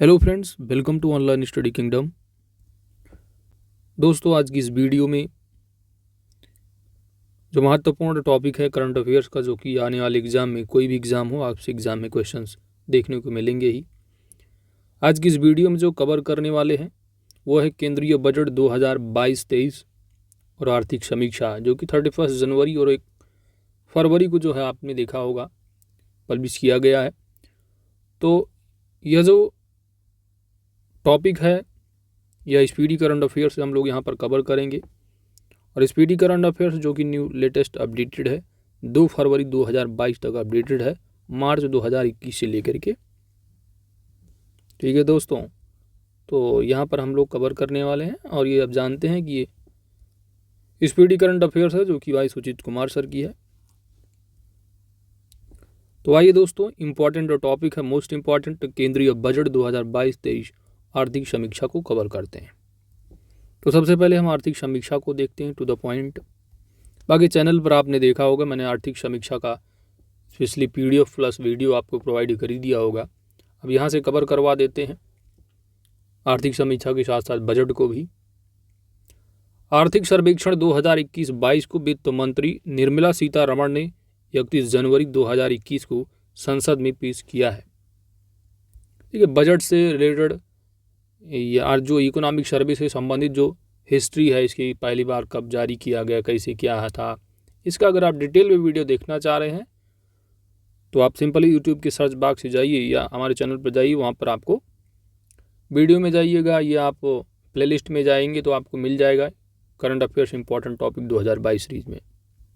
Hello friends, welcome to online study kingdom. दोस्तों, आज की इस वीडियो में जो महत्वपूर्ण टॉपिक है करंट अफेयर्स का, जो कि आने वाले एग्जाम में, कोई भी एग्जाम हो, आपसे एग्जाम में क्वेश्चंस देखने को मिलेंगे ही। आज की इस वीडियो में जो कवर करने वाले हैं वो है केंद्रीय बजट 2022-23 और आर्थिक समीक्षा, जो कि 31 जनवरी और 1 फरवरी को जो है आपने देखा होगा पब्लिश किया गया है। तो यह जो टॉपिक है या स्पीडी करंट अफेयर्स हम लोग यहाँ पर कवर करेंगे। और स्पीडी करंट अफेयर्स जो कि न्यू लेटेस्ट अपडेटेड है, 2 फरवरी 2022 तक अपडेटेड है, मार्च 2021 से लेकर के। ठीक है दोस्तों, तो यहाँ पर हम लोग कवर करने वाले हैं। और ये अब जानते हैं कि ये स्पीडी करंट अफेयर्स है जो कि भाई सुचित कुमार सर की है। तो आइए दोस्तों, इम्पॉर्टेंट जो टॉपिक है, मोस्ट इम्पॉर्टेंट, केंद्रीय बजट 2022-23 आर्थिक समीक्षा को कवर करते हैं। तो सबसे पहले हम आर्थिक समीक्षा को देखते हैं, टू द पॉइंट। बाकी चैनल पर आपने देखा होगा, मैंने आर्थिक समीक्षा का स्पेशली PDF प्लस वीडियो आपको प्रोवाइड कर ही दिया होगा। अब यहाँ से कवर करवा देते हैं आर्थिक समीक्षा के साथ साथ बजट को भी। आर्थिक सर्वेक्षण 2021-22 को वित्त मंत्री निर्मला सीतारमण ने 31 जनवरी 2021 को संसद में पेश किया है। ठीक है, बजट से रिलेटेड या जो इकोनॉमिक सर्वे से संबंधित जो हिस्ट्री है, इसकी पहली बार कब जारी किया गया, कैसे क्या था, इसका अगर आप डिटेल में वीडियो देखना चाह रहे हैं तो आप सिंपली यूट्यूब के सर्च बॉक्स से जाइए या हमारे चैनल पर जाइए, वहाँ पर आपको वीडियो में जाइएगा या आप प्लेलिस्ट में जाएंगे तो आपको मिल जाएगा current affairs important topic 2022 series में।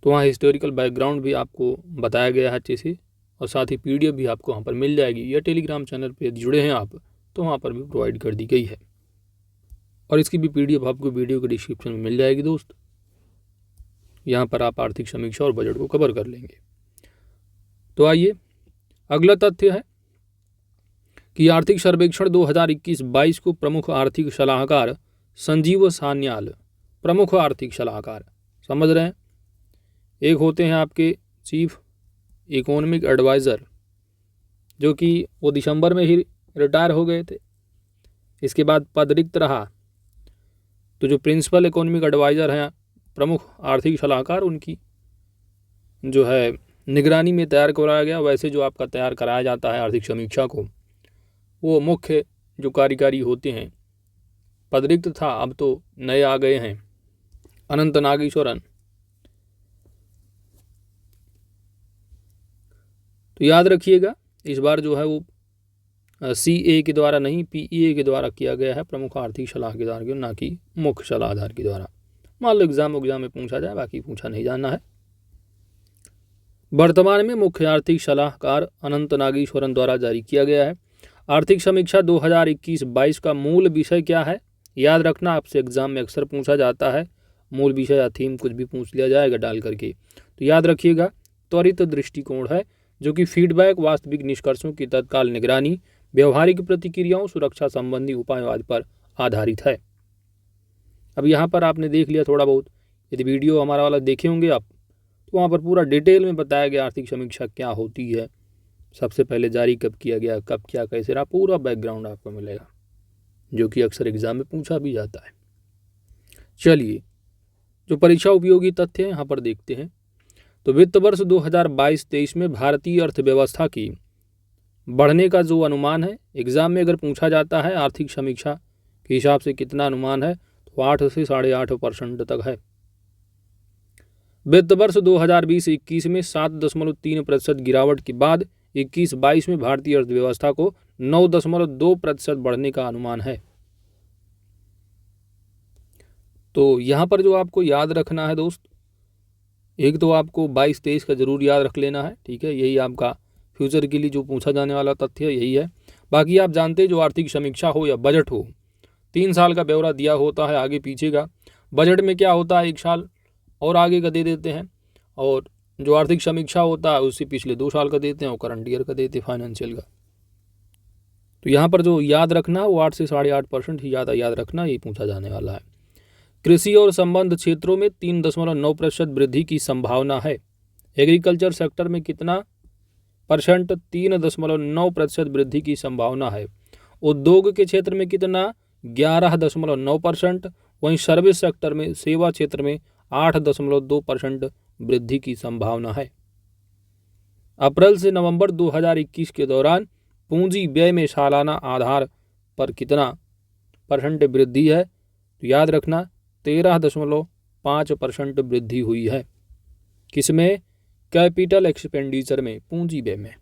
तो वहाँ हिस्टोरिकल बैकग्राउंड भी आपको बताया गया है अच्छे से, और साथ ही PDF भी आपको वहाँ पर मिल जाएगी, या टेलीग्राम चैनल पर जुड़े हैं आप तो वहाँ पर भी प्रोवाइड कर दी गई है। और इसकी भी PDF आपको वीडियो के डिस्क्रिप्शन में मिल जाएगी दोस्त। यहाँ पर आप आर्थिक समीक्षा और बजट को कवर कर लेंगे। तो आइए, अगला तथ्य है कि आर्थिक सर्वेक्षण 2021-22 को प्रमुख आर्थिक सलाहकार संजीव सान्याल, प्रमुख आर्थिक सलाहकार समझ रहे हैं, एक होते हैं आपके चीफ इकोनॉमिक एडवाइज़र, जो कि वो दिसंबर में ही रिटायर हो गए थे, इसके बाद पद रिक्त रहा। तो जो प्रिंसिपल इकोनॉमिक एडवाइज़र हैं, प्रमुख आर्थिक सलाहकार, उनकी जो है निगरानी में तैयार कराया गया। वैसे जो आपका तैयार कराया जाता है आर्थिक समीक्षा को, वो मुख्य जो कार्यकारी होते हैं, पद रिक्त था, अब तो नए आ गए हैं, अनंत नागेश्वरन। तो याद रखिएगा, इस बार जो है वो CA के द्वारा नहीं, PEA के द्वारा किया गया है, प्रमुख आर्थिक सलाहकार के, ना कि मुख्य सलाहकार के द्वारा। मान लो एग्जाम में पूछा जाए, बाकी पूछा नहीं जाना है। वर्तमान में मुख्य आर्थिक सलाहकार अनंत नागेश्वरन द्वारा जारी किया गया है। आर्थिक समीक्षा 2021-22 का मूल विषय क्या है? याद रखना, आपसे एग्जाम में अक्सर पूछा जाता है, मूल विषय या थीम कुछ भी पूछ लिया जाएगा डाल करके। तो याद रखिएगा, त्वरित दृष्टिकोण है, जो कि फीडबैक, वास्तविक निष्कर्षों की तत्काल निगरानी, व्यवहारिक प्रतिक्रियाओं, सुरक्षा संबंधी उपायों आदि पर आधारित है। अब यहाँ पर आपने देख लिया थोड़ा बहुत, यदि वीडियो हमारा वाला देखे होंगे आप, तो वहाँ पर पूरा डिटेल में बताया गया आर्थिक समीक्षा क्या होती है, सबसे पहले जारी कब किया गया, कब क्या कैसे रहा, पूरा बैकग्राउंड आपको मिलेगा, जो कि अक्सर एग्जाम में पूछा भी जाता है। चलिए, जो परीक्षा उपयोगी तथ्य हैं यहाँ पर देखते हैं। तो वित्त वर्ष 2022-23 में भारतीय अर्थव्यवस्था की बढ़ने का जो अनुमान है, एग्जाम में अगर पूछा जाता है आर्थिक समीक्षा के हिसाब से कितना अनुमान है, तो 8 से 8.5% तक है। वित्त वर्ष 2020-21 में 7.3% गिरावट के बाद 21-22 में भारतीय अर्थव्यवस्था को 9.2% बढ़ने का अनुमान है। तो यहाँ पर जो आपको याद रखना है दोस्त, एक तो आपको 22-23 का जरूर याद रख लेना है। ठीक है, यही आपका फ्यूचर के लिए जो पूछा जाने वाला तथ्य यही है। बाकी आप जानते हैं, जो आर्थिक समीक्षा हो या बजट हो, 3 साल का ब्यौरा दिया होता है, आगे पीछे का। बजट में क्या होता है, 1 साल और आगे का दे देते हैं, और जो आर्थिक समीक्षा होता है उससे पिछले 2 साल का देते हैं, और करंट ईयर का देते हैं, फाइनेंशियल का। तो यहाँ पर जो याद रखना है वो 8 से 8.5% ही ज़्यादा याद रखना, यही पूछा जाने वाला है। कृषि और संबद्ध क्षेत्रों में 3.9% वृद्धि की संभावना है। एग्रीकल्चर सेक्टर में कितना %? 3.9% वृद्धि की संभावना है। उद्योग के क्षेत्र में कितना 11.9%, वहीं सर्विस सेक्टर में सेवा क्षेत्र में 8.2% वृद्धि की संभावना है। अप्रैल से नवंबर 2021 के दौरान पूंजी व्यय में सालाना आधार पर कितना % वृद्धि है? तो याद रखना 13.5% वृद्धि हुई है। किसमें? कैपिटल एक्सपेंडिचर में, पूंजी व्यय में।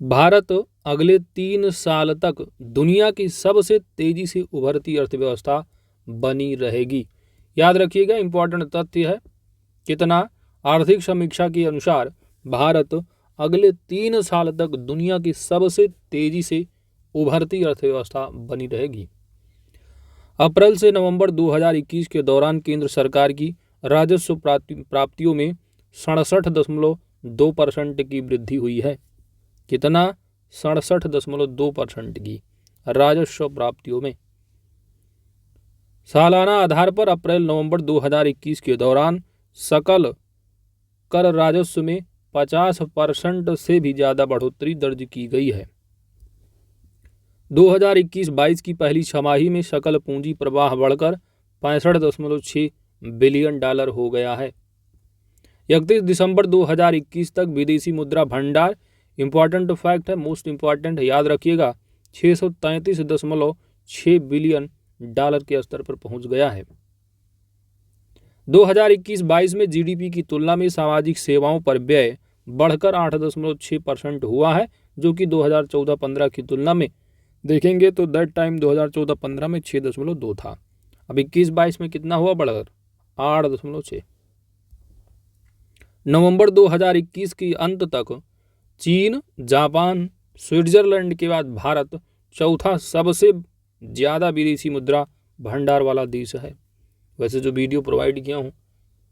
भारत अगले 3 साल तक दुनिया की सबसे तेजी से उभरती अर्थव्यवस्था बनी रहेगी। याद रखिएगा, इंपॉर्टेंट तथ्य है। कितना? आर्थिक समीक्षा के अनुसार भारत अगले 3 साल तक दुनिया की सबसे तेजी से उभरती अर्थव्यवस्था बनी रहेगी। अप्रैल से नवंबर 2021 के दौरान केंद्र सरकार की राजस्व प्राप्तियों में 67.2% की वृद्धि हुई है। कितना? 67.2% की राजस्व प्राप्तियों में। सालाना आधार पर अप्रैल नवंबर 2021 के दौरान सकल कर राजस्व में 50% से भी ज्यादा बढ़ोतरी दर्ज की गई है। 2021-22 की पहली छमाही में सकल पूंजी प्रवाह बढ़कर 65.6 बिलियन डॉलर हो गया है। 31 दिसंबर 2021 तक विदेशी मुद्रा भंडार, इंपॉर्टेंट फैक्ट है, मोस्ट इंपॉर्टेंट, याद रखिएगा, 633.6 बिलियन डॉलर के स्तर पर पहुंच गया है। 2021-22 में जीडीपी की तुलना में सामाजिक सेवाओं पर व्यय बढ़कर 8.6% हुआ है, जो कि 2014-15 की तुलना में देखेंगे तो दैट टाइम 2014-15 में 6.2 था। अब 21-22 में कितना हुआ? बढ़कर 8.6। नवंबर 2021 के अंत तक चीन, जापान, स्विट्जरलैंड के बाद भारत चौथा सबसे ज्यादा विदेशी मुद्रा भंडार वाला देश है। वैसे जो वीडियो प्रोवाइड किया हूँ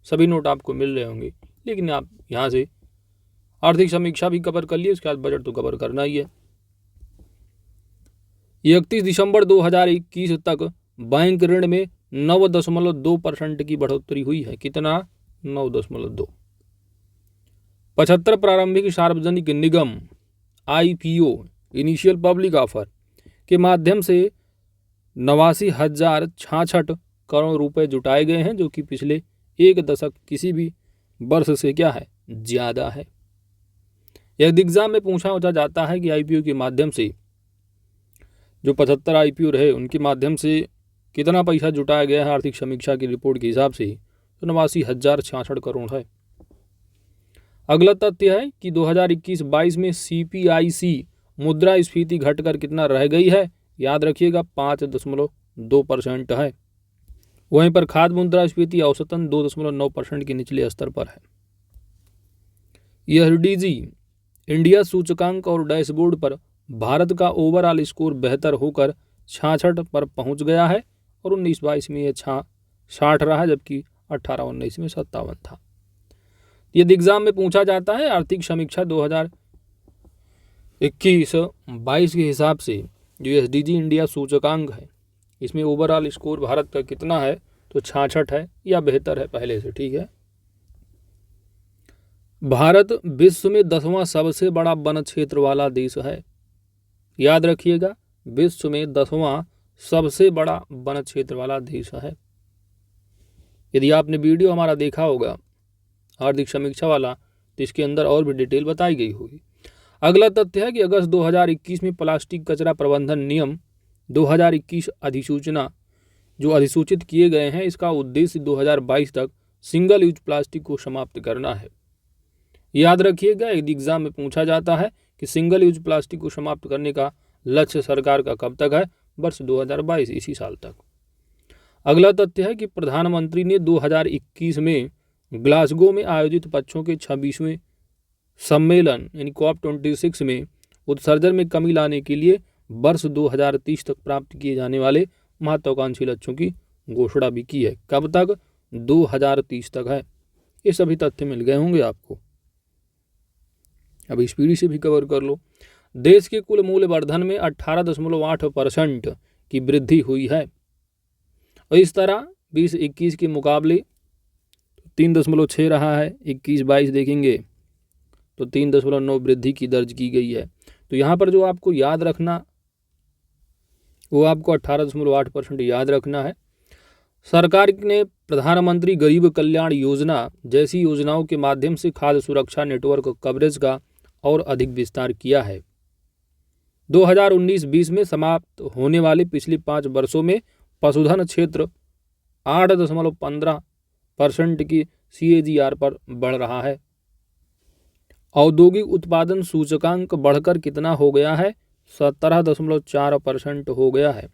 सभी नोट आपको मिल रहे होंगे, लेकिन आप यहाँ से आर्थिक समीक्षा भी कवर कर लिए, उसके बाद बजट तो कवर करना ही है। 31 दिसंबर 2021 तक बैंक ऋण में 9.2% की बढ़ोतरी हुई है। कितना? 9.2। 75 प्रारंभिक सार्वजनिक निगम IPO, इनिशियल पब्लिक ऑफर के माध्यम से 89,066 करोड़ रुपए जुटाए गए हैं, जो कि पिछले एक दशक किसी भी वर्ष से क्या है? ज्यादा है। यह एग्जाम में पूछा जाता है कि IPO के माध्यम से जो 75 IPO रहे उनके माध्यम से कितना पैसा जुटाया गया है आर्थिक समीक्षा की रिपोर्ट के हिसाब से, तो 89,066 करोड़ है। अगला तथ्य है कि 2021-22 में CPIC मुद्रास्फीति घटकर कितना रह गई है? याद रखिएगा 5.2% है। वहीं पर खाद्य मुद्रास्फीति औसतन 2.9% के निचले स्तर पर है। ESDG इंडिया सूचकांक और डैशबोर्ड पर भारत का ओवरऑल स्कोर बेहतर होकर 66 पर पहुंच गया है और 19-22 में यह 60 रहा, जबकि 18-19 में 57 था। यदि एग्जाम में पूछा जाता है आर्थिक समीक्षा 2021-22 के हिसाब से जो ESDG इंडिया सूचकांक है, इसमें ओवरऑल स्कोर भारत का कितना है? तो 66 है या बेहतर है पहले से। ठीक है। भारत विश्व में 10वां सबसे बड़ा वन क्षेत्र वाला देश है। याद रखिएगा, विश्व में 10वां सबसे बड़ा वन क्षेत्र वाला देश है। यदि आपने वीडियो हमारा देखा होगा आर्थिक समीक्षा वाला, तो इसके अंदर और भी डिटेल बताई गई होगी। अगला तथ्य है कि अगस्त 2021 में प्लास्टिक कचरा प्रबंधन नियम 2021 अधिसूचना जो अधिसूचित किए गए हैं, इसका उद्देश्य 2022 तक सिंगल यूज प्लास्टिक को समाप्त करना है। याद रखिएगा, यदि एग्जाम में पूछा जाता है कि सिंगल यूज प्लास्टिक को समाप्त करने का लक्ष्य सरकार का कब तक है? वर्ष 2022, इसी साल तक। अगला तथ्य है कि प्रधानमंत्री ने 2021 में ग्लासगो में आयोजित पक्षों के 26वें सम्मेलन यानी COP26 में उत्सर्जन में कमी लाने के लिए वर्ष 2030 तक प्राप्त किए जाने वाले महत्वाकांक्षी लक्ष्यों की घोषणा भी की है। कब तक? 2030 तक है। ये सभी तथ्य मिल गए होंगे आपको। अब स्पीड से भी कवर कर लो। देश के कुल मूल्य वर्धन में 18.8% की वृद्धि हुई है और इस तरह 2021 के मुकाबले 3.6 रहा है। 21-22 देखेंगे तो 3.9 वृद्धि की दर्ज की गई है। तो यहाँ पर जो आपको याद रखना वो आपको 18.8% याद रखना है। सरकार ने प्रधानमंत्री गरीब कल्याण योजना जैसी योजनाओं के माध्यम से खाद्य सुरक्षा नेटवर्क कवरेज का और अधिक विस्तार किया है। 2019-20 में समाप्त होने वाले पिछले 5 वर्षों में पशुधन क्षेत्र 8.15% की CAGR पर बढ़ रहा है। औद्योगिक उत्पादन सूचकांक बढ़कर कितना हो गया है? 17.4% हो गया है।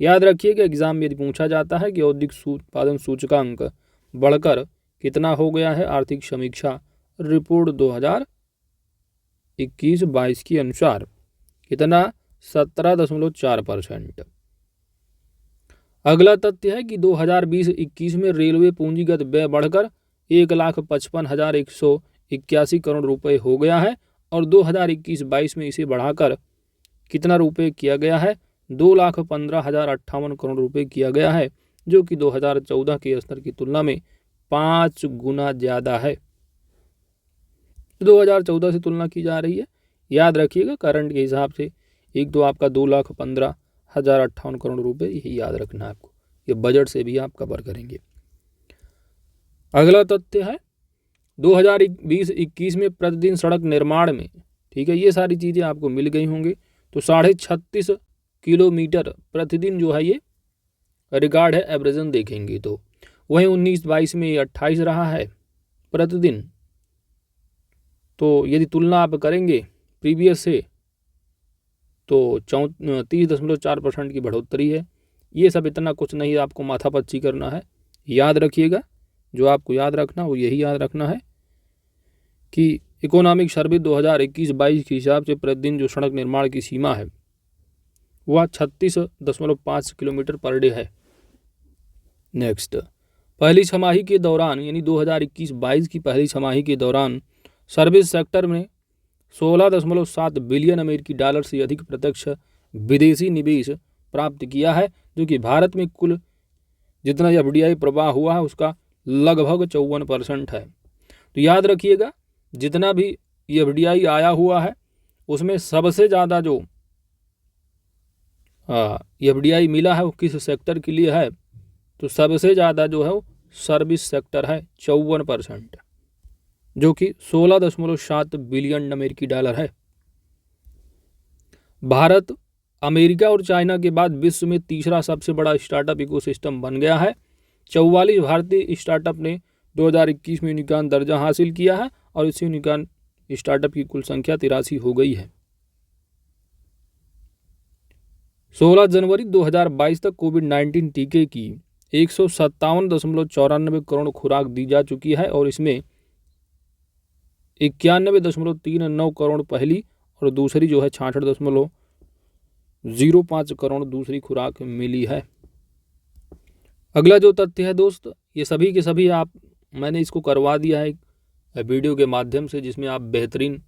याद रखिए कि एग्जाम में यदि पूछा जाता है कि औद्योगिक उत्पादन सूचकांक बढ़कर कितना हो गया है आर्थिक समीक्षा रिपोर्ट 2021-22 के अनुसार, कितना? 17.4%। अगला तथ्य है कि 2020-21 में रेलवे पूंजीगत व्यय बढ़कर 1,55,181 करोड़ रुपए हो गया है और 2021-22 में इसे बढ़ाकर कितना रुपए किया गया है? 2,15,058 करोड़ रुपए किया गया है, जो कि 2014 के स्तर की तुलना में 5 गुना ज़्यादा है। 2014 से तुलना की जा रही है। याद रखिएगा करंट के हिसाब से एक तो आपका 2,15,058 करोड़ रुपए, यही याद रखना है आपको। ये बजट से भी आप कवर करेंगे। अगला तथ्य है 2020-21 में प्रतिदिन सड़क निर्माण में, ठीक है, ये सारी चीज़ें आपको मिल गई होंगी। तो 36.5 किलोमीटर प्रतिदिन जो है ये रिकॉर्ड है, एवरेजन देखेंगे तो। वहीं 19-22 में ये 28 रहा है प्रतिदिन। तो यदि तुलना आप करेंगे प्रीवियस से तो 30.4% की बढ़ोतरी है। ये सब इतना कुछ नहीं, आपको माथापच्ची करना है। याद रखिएगा, जो आपको याद रखना वो यही याद रखना है कि इकोनॉमिक सर्वे 2021-22 के हिसाब से प्रतिदिन जो सड़क निर्माण की सीमा है वह 36.5 किलोमीटर पर डे है। नेक्स्ट, पहली छमाही के दौरान यानी 2021-22 की पहली छमाही के दौरान सर्विस सेक्टर में 16.7 बिलियन अमेरिकी डॉलर से अधिक प्रत्यक्ष विदेशी निवेश प्राप्त किया है, जो कि भारत में कुल जितना FDI प्रवाह हुआ है उसका लगभग 54% है। तो याद रखिएगा, जितना भी FDI आया हुआ है उसमें सबसे ज़्यादा जो FDI मिला है वो किस सेक्टर के लिए है? तो सबसे ज़्यादा जो है वो सर्विस सेक्टर है, 54%, जो कि 16.7 बिलियन अमेरिकी डॉलर है। भारत अमेरिका और चाइना के बाद विश्व में तीसरा सबसे बड़ा स्टार्टअप इकोसिस्टम बन गया है। 44 भारतीय स्टार्टअप ने 2021 में यूनिकॉर्न दर्जा हासिल किया है और इस यूनिकॉर्न स्टार्टअप की कुल संख्या 83 हो गई है। 16 जनवरी 2022 तक कोविड-19 टीके की 157.94 करोड़ खुराक दी जा चुकी है और इसमें 91.39 करोड़ पहली और दूसरी जो है 66.05 करोड़ दूसरी खुराक मिली है। अगला जो तथ्य है दोस्त, ये सभी के सभी मैंने इसको करवा दिया है वीडियो के माध्यम से, जिसमें आप बेहतरीन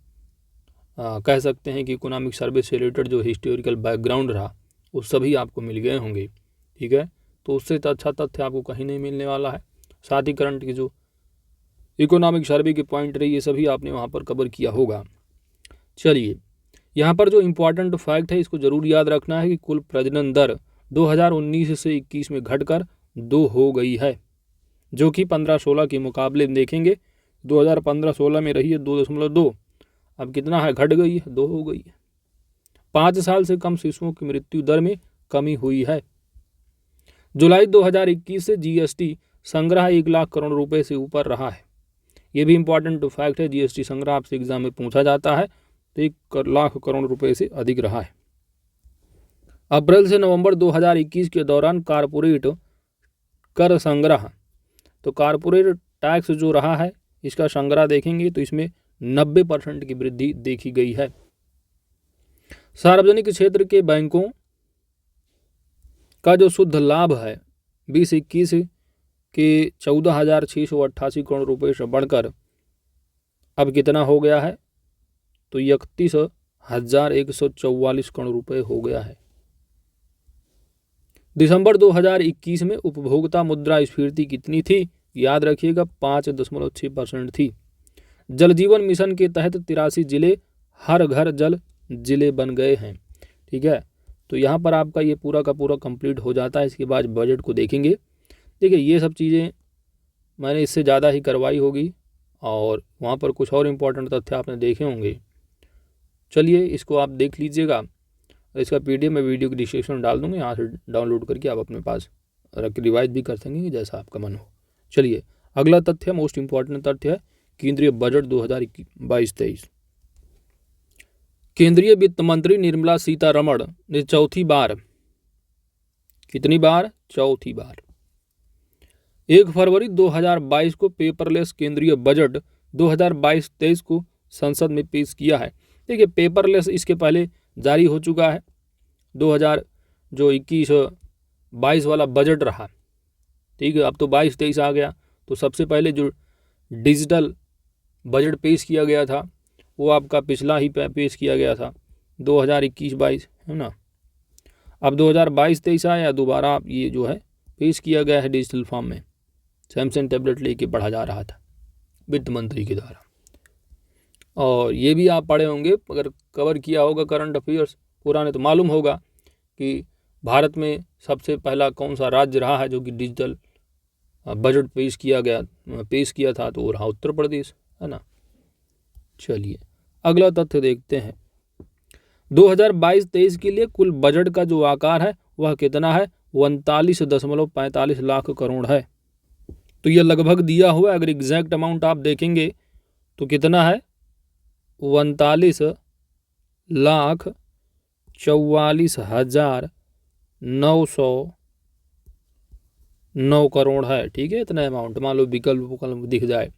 कह सकते हैं कि इकोनॉमिक सर्वे से रिलेटेड जो हिस्टोरिकल बैकग्राउंड रहा वो सभी आपको मिल गए होंगे। ठीक है, तो उससे तो अच्छा तथ्य आपको कहीं नहीं मिलने वाला है। साथ ही करंट की जो इकोनॉमिक सर्वे के पॉइंट रही ये सभी आपने वहाँ पर कवर किया होगा। चलिए, यहाँ पर जो इम्पोर्टेंट फैक्ट है इसको ज़रूर याद रखना है कि कुल प्रजनन दर 2019 से 21 में घटकर 2 हो गई है, जो कि 15-16 के मुकाबले देखेंगे 2015-16 में रही है 2.2, अब कितना है? घट गई है, 2 हो गई है। 5 साल से कम शिशुओं की मृत्यु दर में कमी हुई है। जुलाई 2021 से GST संग्रह 1 लाख करोड़ रुपए से ऊपर रहा है। ये भी इम्पोर्टेंट फैक्ट है, GST संग्रह आपसे एग्जाम में पूछा जाता है तो 1 लाख करोड़ रुपए से अधिक रहा है। अप्रैल से नवंबर 2021 के दौरान कारपोरेट कर संग्रह, तो कारपोरेट टैक्स जो रहा है इसका संग्रह देखेंगे तो इसमें 90% की वृद्धि देखी गई है। सार्वजनिक क्षेत्र के बैंकों का जो शुद्ध लाभ है 2021 के 14,688 करोड़ रुपए से बढ़कर अब कितना हो गया है? तो 31,144 करोड़ रुपए हो गया है। दिसंबर 2021 में उपभोक्ता मुद्रास्फीति कितनी थी? याद रखिएगा 5.6% थी। जल जीवन मिशन के तहत 83 जिले हर घर जल ज़िले बन गए हैं। ठीक है, तो यहाँ पर आपका ये पूरा का पूरा कंप्लीट हो जाता है। इसके बाद बजट को देखेंगे। देखिए ये सब चीज़ें मैंने इससे ज़्यादा ही करवाई होगी और वहाँ पर कुछ और इम्पोर्टेंट तथ्य आपने देखे होंगे। चलिए इसको आप देख लीजिएगा। इसका PDF मैं वीडियो की डिस्क्रिप्शन में डाल दूँगा, यहाँ से डाउनलोड करके आप अपने पास रख के रिवाइज भी कर सकेंगे जैसा आपका मन हो। चलिए अगला तथ्य, मोस्ट इम्पॉर्टेंट तथ्य है केंद्रीय बजट 2022-23। केंद्रीय वित्त मंत्री निर्मला सीतारमण ने चौथी बार, कितनी बार? चौथी बार 1 फरवरी 2022 को पेपरलेस केंद्रीय बजट 2022-23 को संसद में पेश किया है। देखिए पेपरलेस इसके पहले जारी हो चुका है। 2021-22 वाला बजट रहा। ठीक है, अब तो 22-23 आ गया। तो सबसे पहले जो डिजिटल बजट पेश किया गया था वो आपका पिछला ही पेश किया गया था 2021-22, है ना। अब 2022-23 आया, दोबारा ये जो है पेश किया गया है डिजिटल फॉर्म में। सैमसंग टैबलेट लेके पढ़ा जा रहा था वित्त मंत्री के द्वारा। और ये भी आप पढ़े होंगे, अगर कवर किया होगा करंट अफेयर्स पुराने, तो मालूम होगा कि भारत में सबसे पहला कौन सा राज्य रहा है जो कि डिजिटल बजट पेश किया था, तो वो रहा उत्तर प्रदेश, है ना। चलिए अगला तथ्य देखते हैं। 2022-23 के लिए कुल बजट का जो आकार है वह कितना है? 39.45 लाख करोड़ है। तो यह लगभग दिया हुआ, अगर एग्जैक्ट अमाउंट आप देखेंगे तो कितना है? 39,44,909 करोड़ है। ठीक है, इतना अमाउंट। मान लो विकल्प दिख जाए,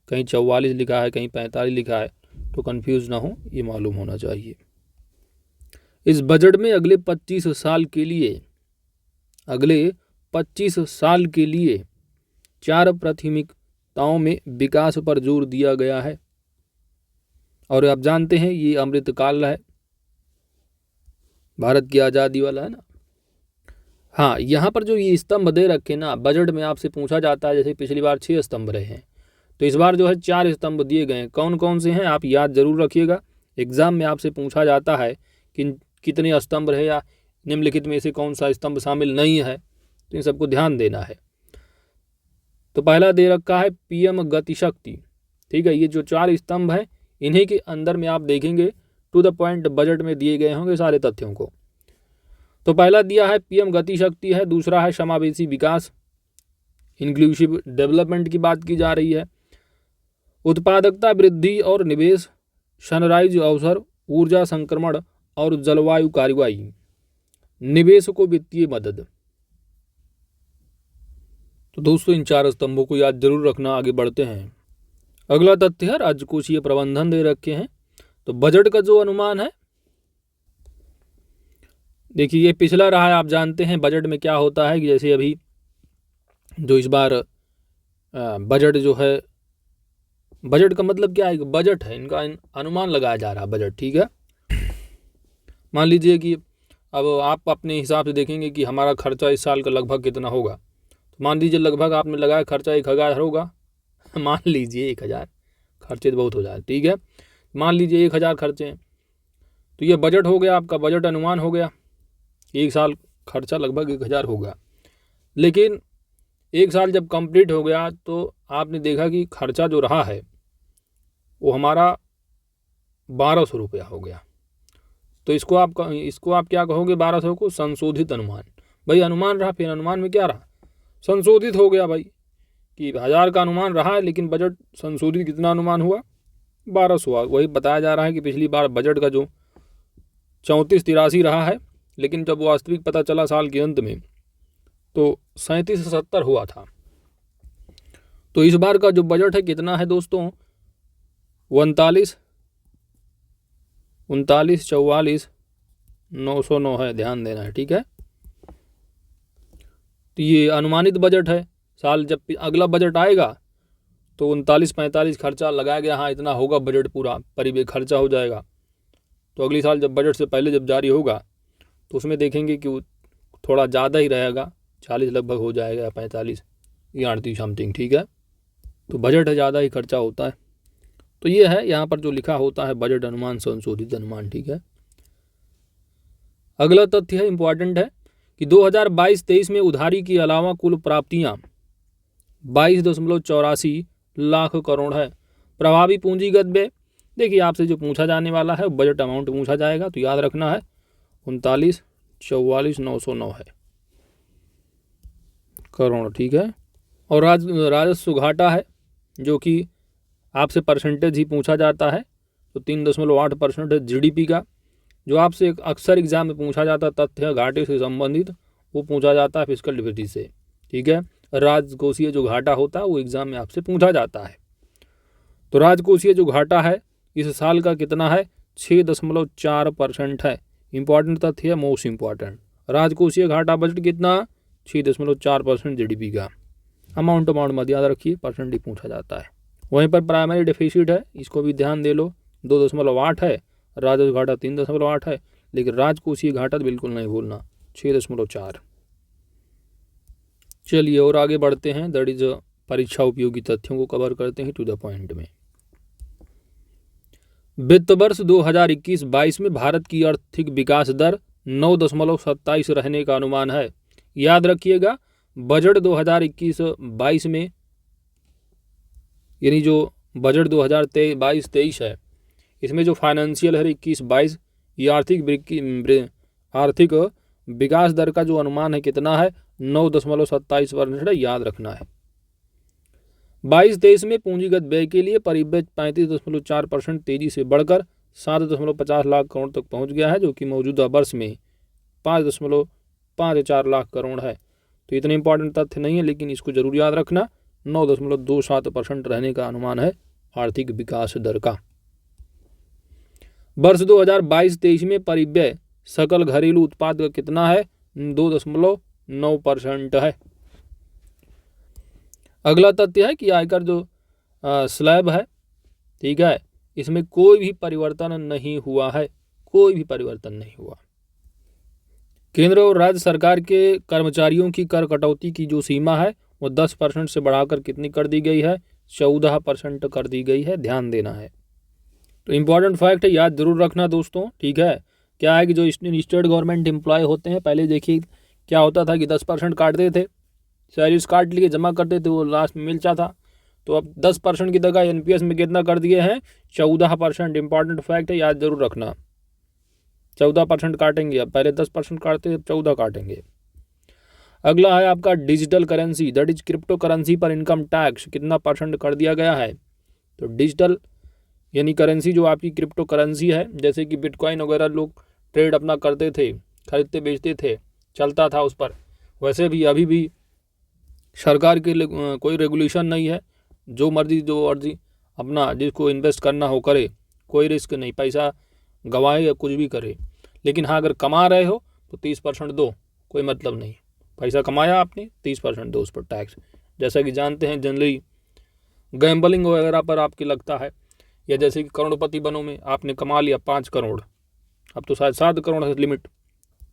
कहीं 44 लिखा है, कहीं 45 लिखा है, तो कंफ्यूज ना हो, ये मालूम होना चाहिए। इस बजट में अगले 25 साल के लिए 4 प्राथमिकताओं में विकास पर जोर दिया गया है। और आप जानते हैं ये अमृतकाल है, भारत की आज़ादी वाला, है ना। हाँ, यहाँ पर जो ये स्तंभ दे रखे ना, बजट में आपसे पूछा जाता है, जैसे पिछली बार 6 स्तंभ रहे हैं, तो इस बार जो है 4 स्तंभ दिए गए हैं। कौन कौन से हैं आप याद जरूर रखिएगा। एग्जाम में आपसे पूछा जाता है कि कितने स्तंभ रहे या निम्नलिखित में से कौन सा स्तंभ शामिल नहीं है, तो इन सबको ध्यान देना है। तो पहला दे रखा है PM गतिशक्ति। ठीक है, ये जो 4 स्तंभ हैं इन्हीं के अंदर में आप देखेंगे टू द पॉइंट बजट में दिए गए होंगे सारे तथ्यों को। तो पहला दिया है PM गतिशक्ति है, दूसरा है समावेशी विकास, इंक्लूसिव डेवलपमेंट की बात की जा रही है, उत्पादकता वृद्धि और निवेश, सनराइज अवसर, ऊर्जा संक्रमण और जलवायु कार्रवाई, निवेश को वित्तीय मदद। तो दोस्तों इन 4 स्तंभों को याद जरूर रखना। आगे बढ़ते हैं। अगला तथ्य है राजकोषीय प्रबंधन दे रखे हैं। तो बजट का जो अनुमान है, देखिए ये पिछला रहा है, आप जानते हैं बजट में क्या होता है कि जैसे अभी जो इस बार बजट जो है, बजट का मतलब क्या है? बजट है, इनका अनुमान लगाया जा रहा है बजट। ठीक है, मान लीजिए कि अब आप अपने हिसाब से देखेंगे कि हमारा खर्चा इस साल का लगभग कितना होगा। तो मान लीजिए लगभग आपने लगाया खर्चा 1,000 होगा। मान लीजिए 1,000, खर्चे तो बहुत हो जाए। ठीक है, मान लीजिए 1,000 खर्चे हैं, तो ये बजट हो गया आपका, बजट अनुमान हो गया। एक साल खर्चा लगभग 1,000 होगा। लेकिन एक साल जब कंप्लीट हो गया तो आपने देखा कि खर्चा जो रहा है वो हमारा 1,200 रुपया हो गया। तो इसको आप क्या कहोगे? 1,200 को संशोधित अनुमान। भाई अनुमान रहा, फिर अनुमान में क्या रहा? संशोधित हो गया भाई, कि 1,000 का अनुमान रहा है लेकिन बजट संशोधित कितना अनुमान हुआ? 1,200 हुआ। वही बताया जा रहा है कि पिछली बार बजट का जो 34-83 रहा है, लेकिन जब वास्तविक पता चला साल के अंत में तो 37 से 70 हुआ था। तो इस बार का जो बजट है कितना है दोस्तों? 39,44,909 है, ध्यान देना है। ठीक है, तो ये अनुमानित बजट है। साल जब अगला बजट आएगा तो 39-45 खर्चा लगाया गया, हाँ इतना होगा बजट पूरा, परिवेश खर्चा हो जाएगा। तो अगली साल जब बजट से पहले जब जारी होगा तो उसमें देखेंगे कि वो थोड़ा ज़्यादा ही रहेगा, 40 लगभग हो जाएगा, 45 या 38 समथिंग। ठीक है, तो बजट है, ज़्यादा ही खर्चा होता है। तो ये है यहाँ पर जो लिखा होता है बजट अनुमान, संशोधित अनुमान। ठीक है, अगला तथ्य है, इंपॉर्टेंट है कि 2022-23 में उधारी के अलावा कुल प्राप्तियां 22.84 लाख करोड़ है। प्रभावी पूंजीगत व्यय, देखिए आपसे जो पूछा जाने वाला है बजट अमाउंट पूछा जाएगा, तो याद रखना है 39,44,909 है करोड़, ठीक है। और राजस्व घाटा है, जो कि आपसे परसेंटेज ही पूछा जाता है, तो 3.8% है जीडीपी का। जो आपसे अक्सर एग्जाम में पूछा जाता तथ्य घाटे से संबंधित, वो पूछा जाता है फिस्कल डिफिसिट से, ठीक है। राजकोषीय जो घाटा होता है वो एग्जाम में आपसे पूछा जाता है। तो राजकोषीय जो घाटा है इस साल का कितना है, 6.4% है। इंपॉर्टेंट तथ्य है, मोस्ट इंपॉर्टेंट। राजकोषीय घाटा बजट कितना, 6.4% जीडीपी का। अमाउंट मत याद रखिए, परसेंट ही पूछा जाता है। वहीं पर प्राइमरी डिफिसिट है, इसको भी ध्यान दे लो, 2.8 है। राजस्व घाटा 3.8 है, लेकिन राजकोषीय घाटा तो बिल्कुल नहीं भूलना, 6.4। चलिए और आगे बढ़ते हैं, दैट इज परीक्षा उपयोगी तथ्यों को कवर करते हैं टू द पॉइंट में। वित्त वर्ष 2021-22 में भारत की आर्थिक विकास दर 9.27 रहने का अनुमान है। याद रखिएगा, बजट 2021-22 में, यानी जो बजट 2022-23 है, इसमें जो फाइनेंशियल है 21-22, ये आर्थिक विकास दर का जो अनुमान है कितना है, 9.27% है, याद रखना है। 22-23 में पूंजीगत व्यय के लिए परिव्यय 35.4% तेजी से बढ़कर 7.50 लाख करोड़ तक पहुंच गया है, जो कि मौजूदा वर्ष में 5.54 लाख करोड़ है। तो इतने इंपॉर्टेंट तथ्य नहीं है, लेकिन इसको जरूर याद रखना, 9.27% रहने का अनुमान है आर्थिक विकास दर का। वर्ष 2022-23 में परिव्यय सकल घरेलू उत्पाद का कितना है, 2.9% है। अगला तथ्य है कि आयकर जो स्लैब है, ठीक है, इसमें कोई भी परिवर्तन नहीं हुआ है, कोई भी परिवर्तन नहीं हुआ। केंद्र और राज्य सरकार के कर्मचारियों की कर कटौती की जो सीमा है वो 10% से बढ़ाकर कितनी कर दी गई है, 14% कर दी गई है, ध्यान देना है। तो इम्पॉर्टेंट फैक्ट है, याद जरूर रखना दोस्तों, ठीक है। क्या है कि जो स्टेट गवर्नमेंट एम्प्लॉय होते हैं, पहले देखिए क्या होता था कि 10% काटते थे, सैलरीज काट लिए जमा करते थे, वो लास्ट में मिलता था। तो अब 10% की जगह एनपीएस में कितना कर दिए हैं, 14%। इंपॉर्टेंट फैक्ट है, याद जरूर रखना, 14% काटेंगे। अब पहले 10% काटते, अब 14 काटेंगे। अगला है आपका digital currency, that is crypto currency पर इनकम टैक्स कितना % कर दिया गया है। तो डिजिटल यानी करेंसी जो आपकी क्रिप्टो करेंसी है, जैसे कि बिटकॉइन वगैरह लोग ट्रेड अपना करते थे, खरीदते बेचते थे, चलता था उस पर, वैसे भी अभी भी सरकार के कोई रेगुलेशन नहीं है, जो मर्जी अपना जिसको इन्वेस्ट करना हो करे, कोई रिस्क नहीं, पैसा गंवाए या कुछ भी करे। लेकिन हाँ, अगर कमा रहे हो तो 30% दो, कोई मतलब नहीं। पैसा कमाया आपने, 30% दो उस पर टैक्स। जैसा कि जानते हैं जनरली गैम्बलिंग वगैरह पर आपके लगता है, या जैसे कि करोड़पति बनों में आपने कमा लिया 5 करोड़, अब तो शायद 7 करोड़ है लिमिट, तो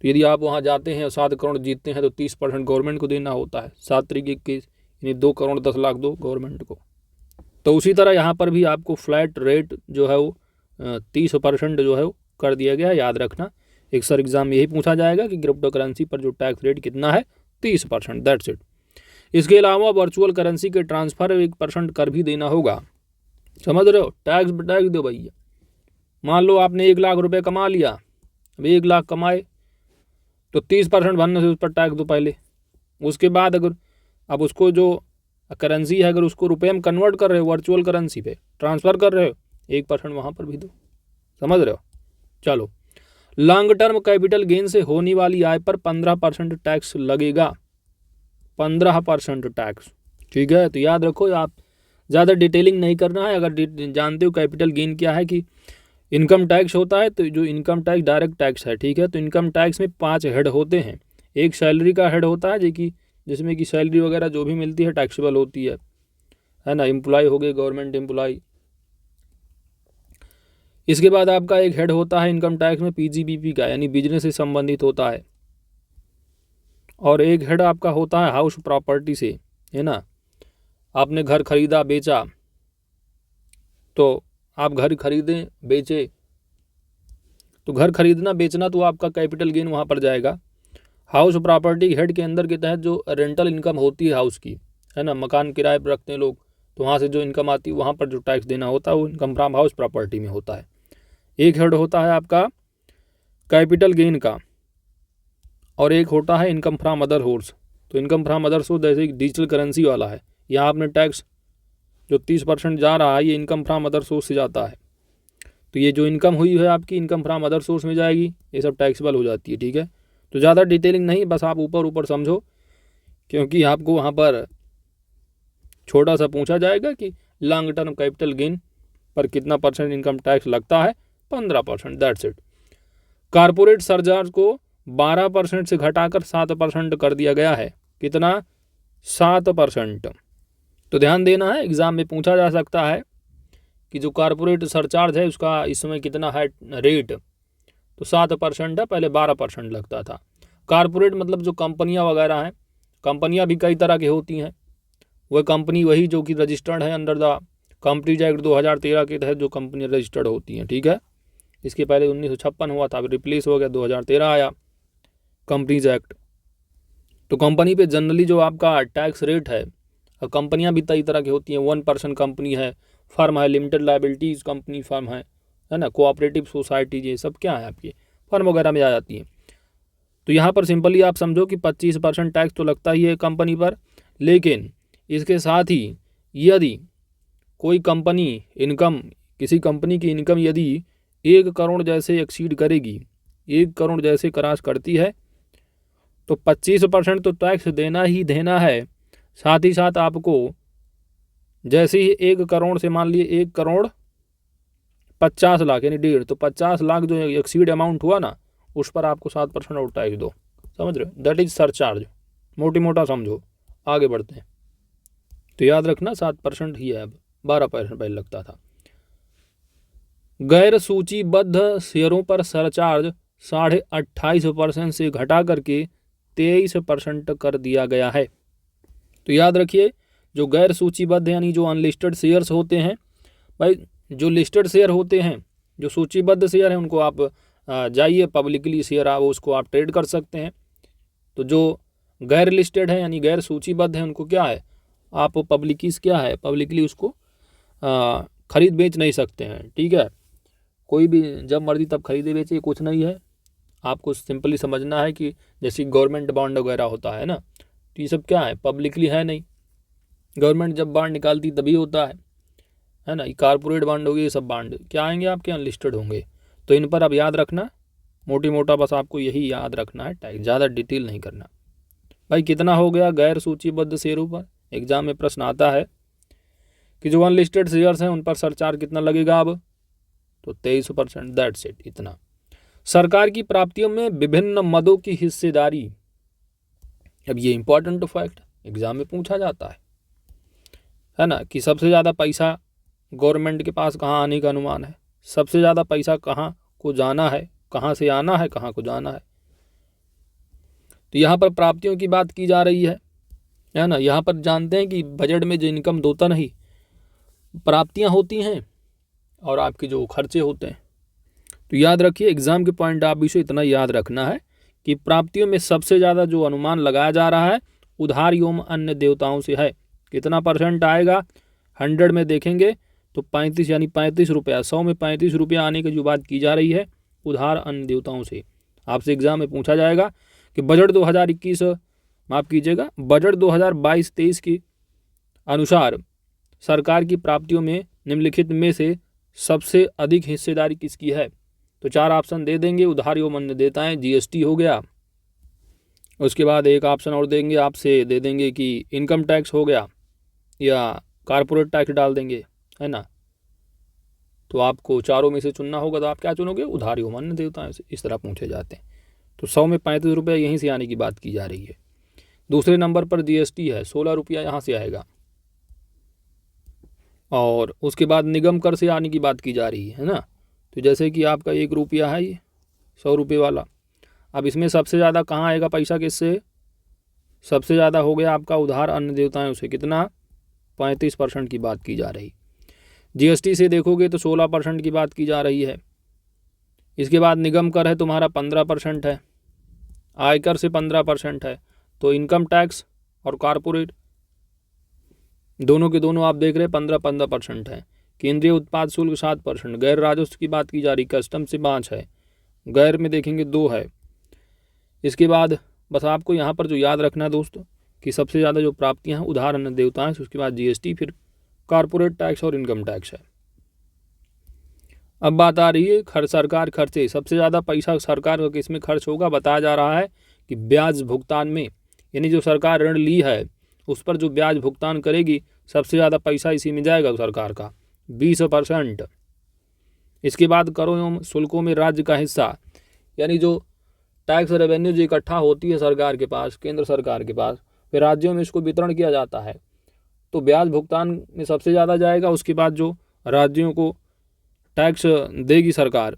यदि आप वहाँ जाते हैं और 7 करोड़ जीतते हैं तो 30% गवर्नमेंट को देना होता है, 7 तरीके के, यानी 2 करोड़ 10 लाख दो गवर्नमेंट को। तो उसी तरह यहाँ पर भी आपको फ्लैट रेट जो है वो 30% जो है वो कर दिया गया है, याद रखना। अक्सर एग्जाम में यही पूछा जाएगा कि क्रिप्टो करेंसी पर जो टैक्स रेट कितना है, 30%, दैट्स इट। इसके अलावा वर्चुअल करेंसी के ट्रांसफर 1% कर भी देना होगा, समझ रहे हो। टैक्स दो भैया। मान लो आपने 1 लाख रुपए कमा लिया, अब 1 लाख कमाए तो 30% भरने से उस पर टैक्स दो पहले। उसके बाद अगर अब उसको जो करेंसी है अगर उसको रुपये में कन्वर्ट कर रहे हो, वर्चुअल करेंसी पे ट्रांसफ़र कर रहे हो, 1% वहाँ पर भी दो, समझ रहे हो। चलो, लॉन्ग टर्म कैपिटल गेन से होने वाली आय पर 15% टैक्स लगेगा, 15% टैक्स, ठीक है। तो याद रखो, आप ज़्यादा डिटेलिंग नहीं करना है। अगर जानते हो कैपिटल गेन क्या है कि इनकम टैक्स होता है, तो जो इनकम टैक्स डायरेक्ट टैक्स है, ठीक है। तो इनकम टैक्स में 5 हेड होते हैं। एक सैलरी का हेड होता है जिसमें कि सैलरी वगैरह जो भी मिलती है टैक्सेबल होती है ना, एम्प्लॉय हो गए, गवर्नमेंट एम्प्लॉय। इसके बाद आपका एक हेड होता है इनकम टैक्स में पीजीबीपी का, यानी बिजनेस से संबंधित होता है। और एक हेड आपका होता है हाउस प्रॉपर्टी से, है ना, आपने घर खरीदा बेचा, तो आप घर खरीदें बेचे तो घर खरीदना बेचना तो आपका कैपिटल गेन वहाँ पर जाएगा। हाउस प्रॉपर्टी हेड के अंदर के तहत जो रेंटल इनकम होती है हाउस की, है ना, मकान किराए पर रखते हैं लोग, तो वहाँ से जो इनकम आती है वहाँ पर जो टैक्स देना होता है वो इनकम फ्रॉम हाउस प्रॉपर्टी में होता है। एक हेड होता है आपका कैपिटल गेन का और एक होता है इनकम फ्रॉम अदर सोर्स। तो इनकम फ्रॉम अदर सोर्स जैसे डिजिटल करेंसी वाला है, यहाँ आपने टैक्स जो 30% जा रहा है ये इनकम फ्रॉम अदर सोर्स से जाता है। तो ये जो इनकम हुई है आपकी इनकम फ्रॉम अदर सोर्स में जाएगी, ये सब टैक्सेबल हो जाती है। ठीक है, तो ज़्यादा डिटेलिंग नहीं, बस आप ऊपर ऊपर समझो, क्योंकि आपको वहाँ पर छोटा सा पूछा जाएगा कि लॉन्ग टर्म कैपिटल गेन पर कितना परसेंट इनकम टैक्स लगता है, 15%, दैट्स इट। कारपोरेट सरचार्ज को 12% से घटाकर 7% कर दिया गया है। कितना? 7%। तो ध्यान देना है, एग्जाम में पूछा जा सकता है कि जो कारपोरेट सरचार्ज है उसका इस समय कितना है रेट, तो 7% है, पहले 12% लगता था। कारपोरेट मतलब जो कंपनियां वगैरह हैं, कंपनियां भी कई तरह की होती हैं, वह कंपनी वही जो कि रजिस्टर्ड है अंडर द कंपनीज एक्ट 2013 के तहत जो कंपनी रजिस्टर्ड होती हैं। ठीक है, इसके पहले 1956 हुआ था, अब रिप्लेस हो गया, 2013 आया कंपनीज एक्ट। तो कंपनी पे जनरली जो आपका टैक्स रेट है, कंपनियां भी कई तरह की होती हैं, 1% कंपनी है, फर्म है, लिमिटेड लाइबिलिटीज़ कंपनी फर्म है ना, कोऑपरेटिव सोसाइटी, ये सब क्या है आपकी फर्म वगैरह में आ जाती है। तो यहाँ पर सिंपली आप समझो कि 25% टैक्स तो लगता ही है कंपनी पर, लेकिन इसके साथ ही यदि कोई कंपनी इनकम, किसी कंपनी की इनकम यदि 1 करोड़ जैसे एक्सीड करेगी, 1 करोड़ जैसे क्रॉस करती है, तो 25% तो टैक्स देना ही देना है। साथ ही साथ आपको जैसे ही 1 करोड़ से मान लिए 1 करोड़ 50 लाख यानी 1.5, तो 50 लाख जो एक्सीड अमाउंट हुआ ना, उस पर आपको 7% और टैक्स दो। समझ रहे हो? That is surcharge. मोटी मोटा समझो, आगे बढ़ते हैं। तो याद रखना 7% ही है, अब 12% पहले लगता था। गैर सूचीबद्ध शेयरों पर सरचार्ज 28.5% से घटा करके 23% कर दिया गया है। तो याद रखिए, जो गैर सूचीबद्ध यानी जो अनलिस्टेड शेयर्स होते हैं, भाई जो लिस्टेड शेयर होते हैं, जो सूचीबद्ध शेयर हैं उनको आप जाइए पब्लिकली शेयर आप उसको आप ट्रेड कर सकते हैं। तो जो गैर लिस्टेड है यानी गैर सूचीबद्ध है उनको क्या है, आप पब्लिकली उसको खरीद बेच नहीं सकते हैं। ठीक है, कोई भी जब मर्जी तब खरीदे बेचे, कुछ नहीं है। आपको सिंपली समझना है कि जैसे गवर्नमेंट बॉन्ड वगैरह होता है ना, तो ये सब क्या है, पब्लिकली है नहीं। गवर्नमेंट जब बॉन्ड निकालती तभी होता है ना। ये कारपोरेट बॉन्ड होगी, ये सब बॉन्ड क्या आएंगे आपके अनलिस्टेड होंगे। तो इन पर अब याद रखना, मोटी मोटा बस आपको यही याद रखना है, टैक्स ज़्यादा डिटेल नहीं करना। भाई कितना हो गया गैर सूचीबद्ध शेयरों पर, एग्जाम में प्रश्न आता है कि जो अनलिस्टेड शेयर्स हैं उन पर सरचार्ज कितना लगेगा अब, तो 23%, दैट्स इट, इतना। सरकार की प्राप्तियों में विभिन्न मदों की हिस्सेदारी, अब ये इंपॉर्टेंट फैक्ट एग्जाम में पूछा जाता है ना, कि सबसे ज़्यादा पैसा गवर्नमेंट के पास कहाँ आने का अनुमान है, सबसे ज़्यादा पैसा कहाँ को जाना है, कहाँ से आना है, कहाँ को जाना है। तो यहाँ पर प्राप्तियों की बात की जा रही है ना। यहाँ पर जानते हैं कि बजट में जो इनकम होता नहीं, प्राप्तियाँ होती हैं और आपके जो खर्चे होते हैं। तो याद रखिए, एग्जाम के पॉइंट ऑफ व्यू से इतना याद रखना है कि प्राप्तियों में सबसे ज़्यादा जो अनुमान लगाया जा रहा है उधार एवं अन्य देवताओं से है। कितना परसेंट आएगा, 100 में देखेंगे तो 35 यानी 35 रुपया, 100 में 35 रुपया आने की जो बात की जा रही है उधार अन्य देवताओं से। आपसे एग्जाम में पूछा जाएगा कि बजट 2021 माफ़ कीजिएगा बजट 2022-23 के अनुसार सरकार की प्राप्तियों में निम्नलिखित में से सबसे अधिक हिस्सेदारी किसकी है। तो 4 ऑप्शन दे देंगे, उधार एवं अन्य देताएं, जीएसटी हो गया, उसके बाद एक ऑप्शन और देंगे आपसे, दे देंगे कि इनकम टैक्स हो गया, या कारपोरेट टैक्स डाल देंगे, है ना। तो आपको चारों में से चुनना होगा, तो आप क्या चुनोगे, उधार एवं अन्य देवताएं से, इस तरह पूछे जाते हैं। तो 100 में 35 रुपये यहीं से आने की बात की जा रही है। दूसरे नंबर पर जीएसटी है, 16 रुपया यहाँ से आएगा, और उसके बाद निगम कर से आने की बात की जा रही है ना। तो जैसे कि आपका 1 रुपया है ये 100 रुपये वाला, अब इसमें सबसे ज़्यादा कहाँ आएगा पैसा, किससे, सबसे ज़्यादा हो गया आपका उधार अन्य देवताएं से, कितना, 35% की बात की जा रही। जीएसटी से देखोगे तो 16% की बात की जा रही है। इसके बाद निगम कर है तुम्हारा 15% है, आयकर से 15% है। तो इनकम टैक्स और कॉरपोरेट दोनों के दोनों आप देख रहे हैं 15% है। केंद्रीय उत्पाद शुल्क 7%। गैर राजस्व की बात की जा रही, कस्टम से 5 है, गैर में देखेंगे 2 है। इसके बाद बस आपको यहाँ पर जो याद रखना है दोस्तों कि सबसे ज़्यादा जो प्राप्तियाँ हैं उधार अन्न देवताएं, उसके बाद जीएसटी, फिर कॉरपोरेट टैक्स और इनकम टैक्स है। अब बात आ रही है सरकार खर्चे। सबसे ज़्यादा पैसा सरकार का किस में खर्च होगा? बताया जा रहा है कि ब्याज भुगतान में, यानी जो सरकार ऋण ली है उस पर जो ब्याज भुगतान करेगी सबसे ज़्यादा पैसा इसी में जाएगा सरकार का, 20%। इसके बाद करों एवं शुल्कों में राज्य का हिस्सा, यानी जो टैक्स रेवेन्यू जो इकट्ठा होती है सरकार के पास, केंद्र सरकार के पास, फिर राज्यों में इसको वितरण किया जाता है। तो ब्याज भुगतान में सबसे ज़्यादा जाएगा। उसके बाद जो राज्यों को टैक्स देगी सरकार,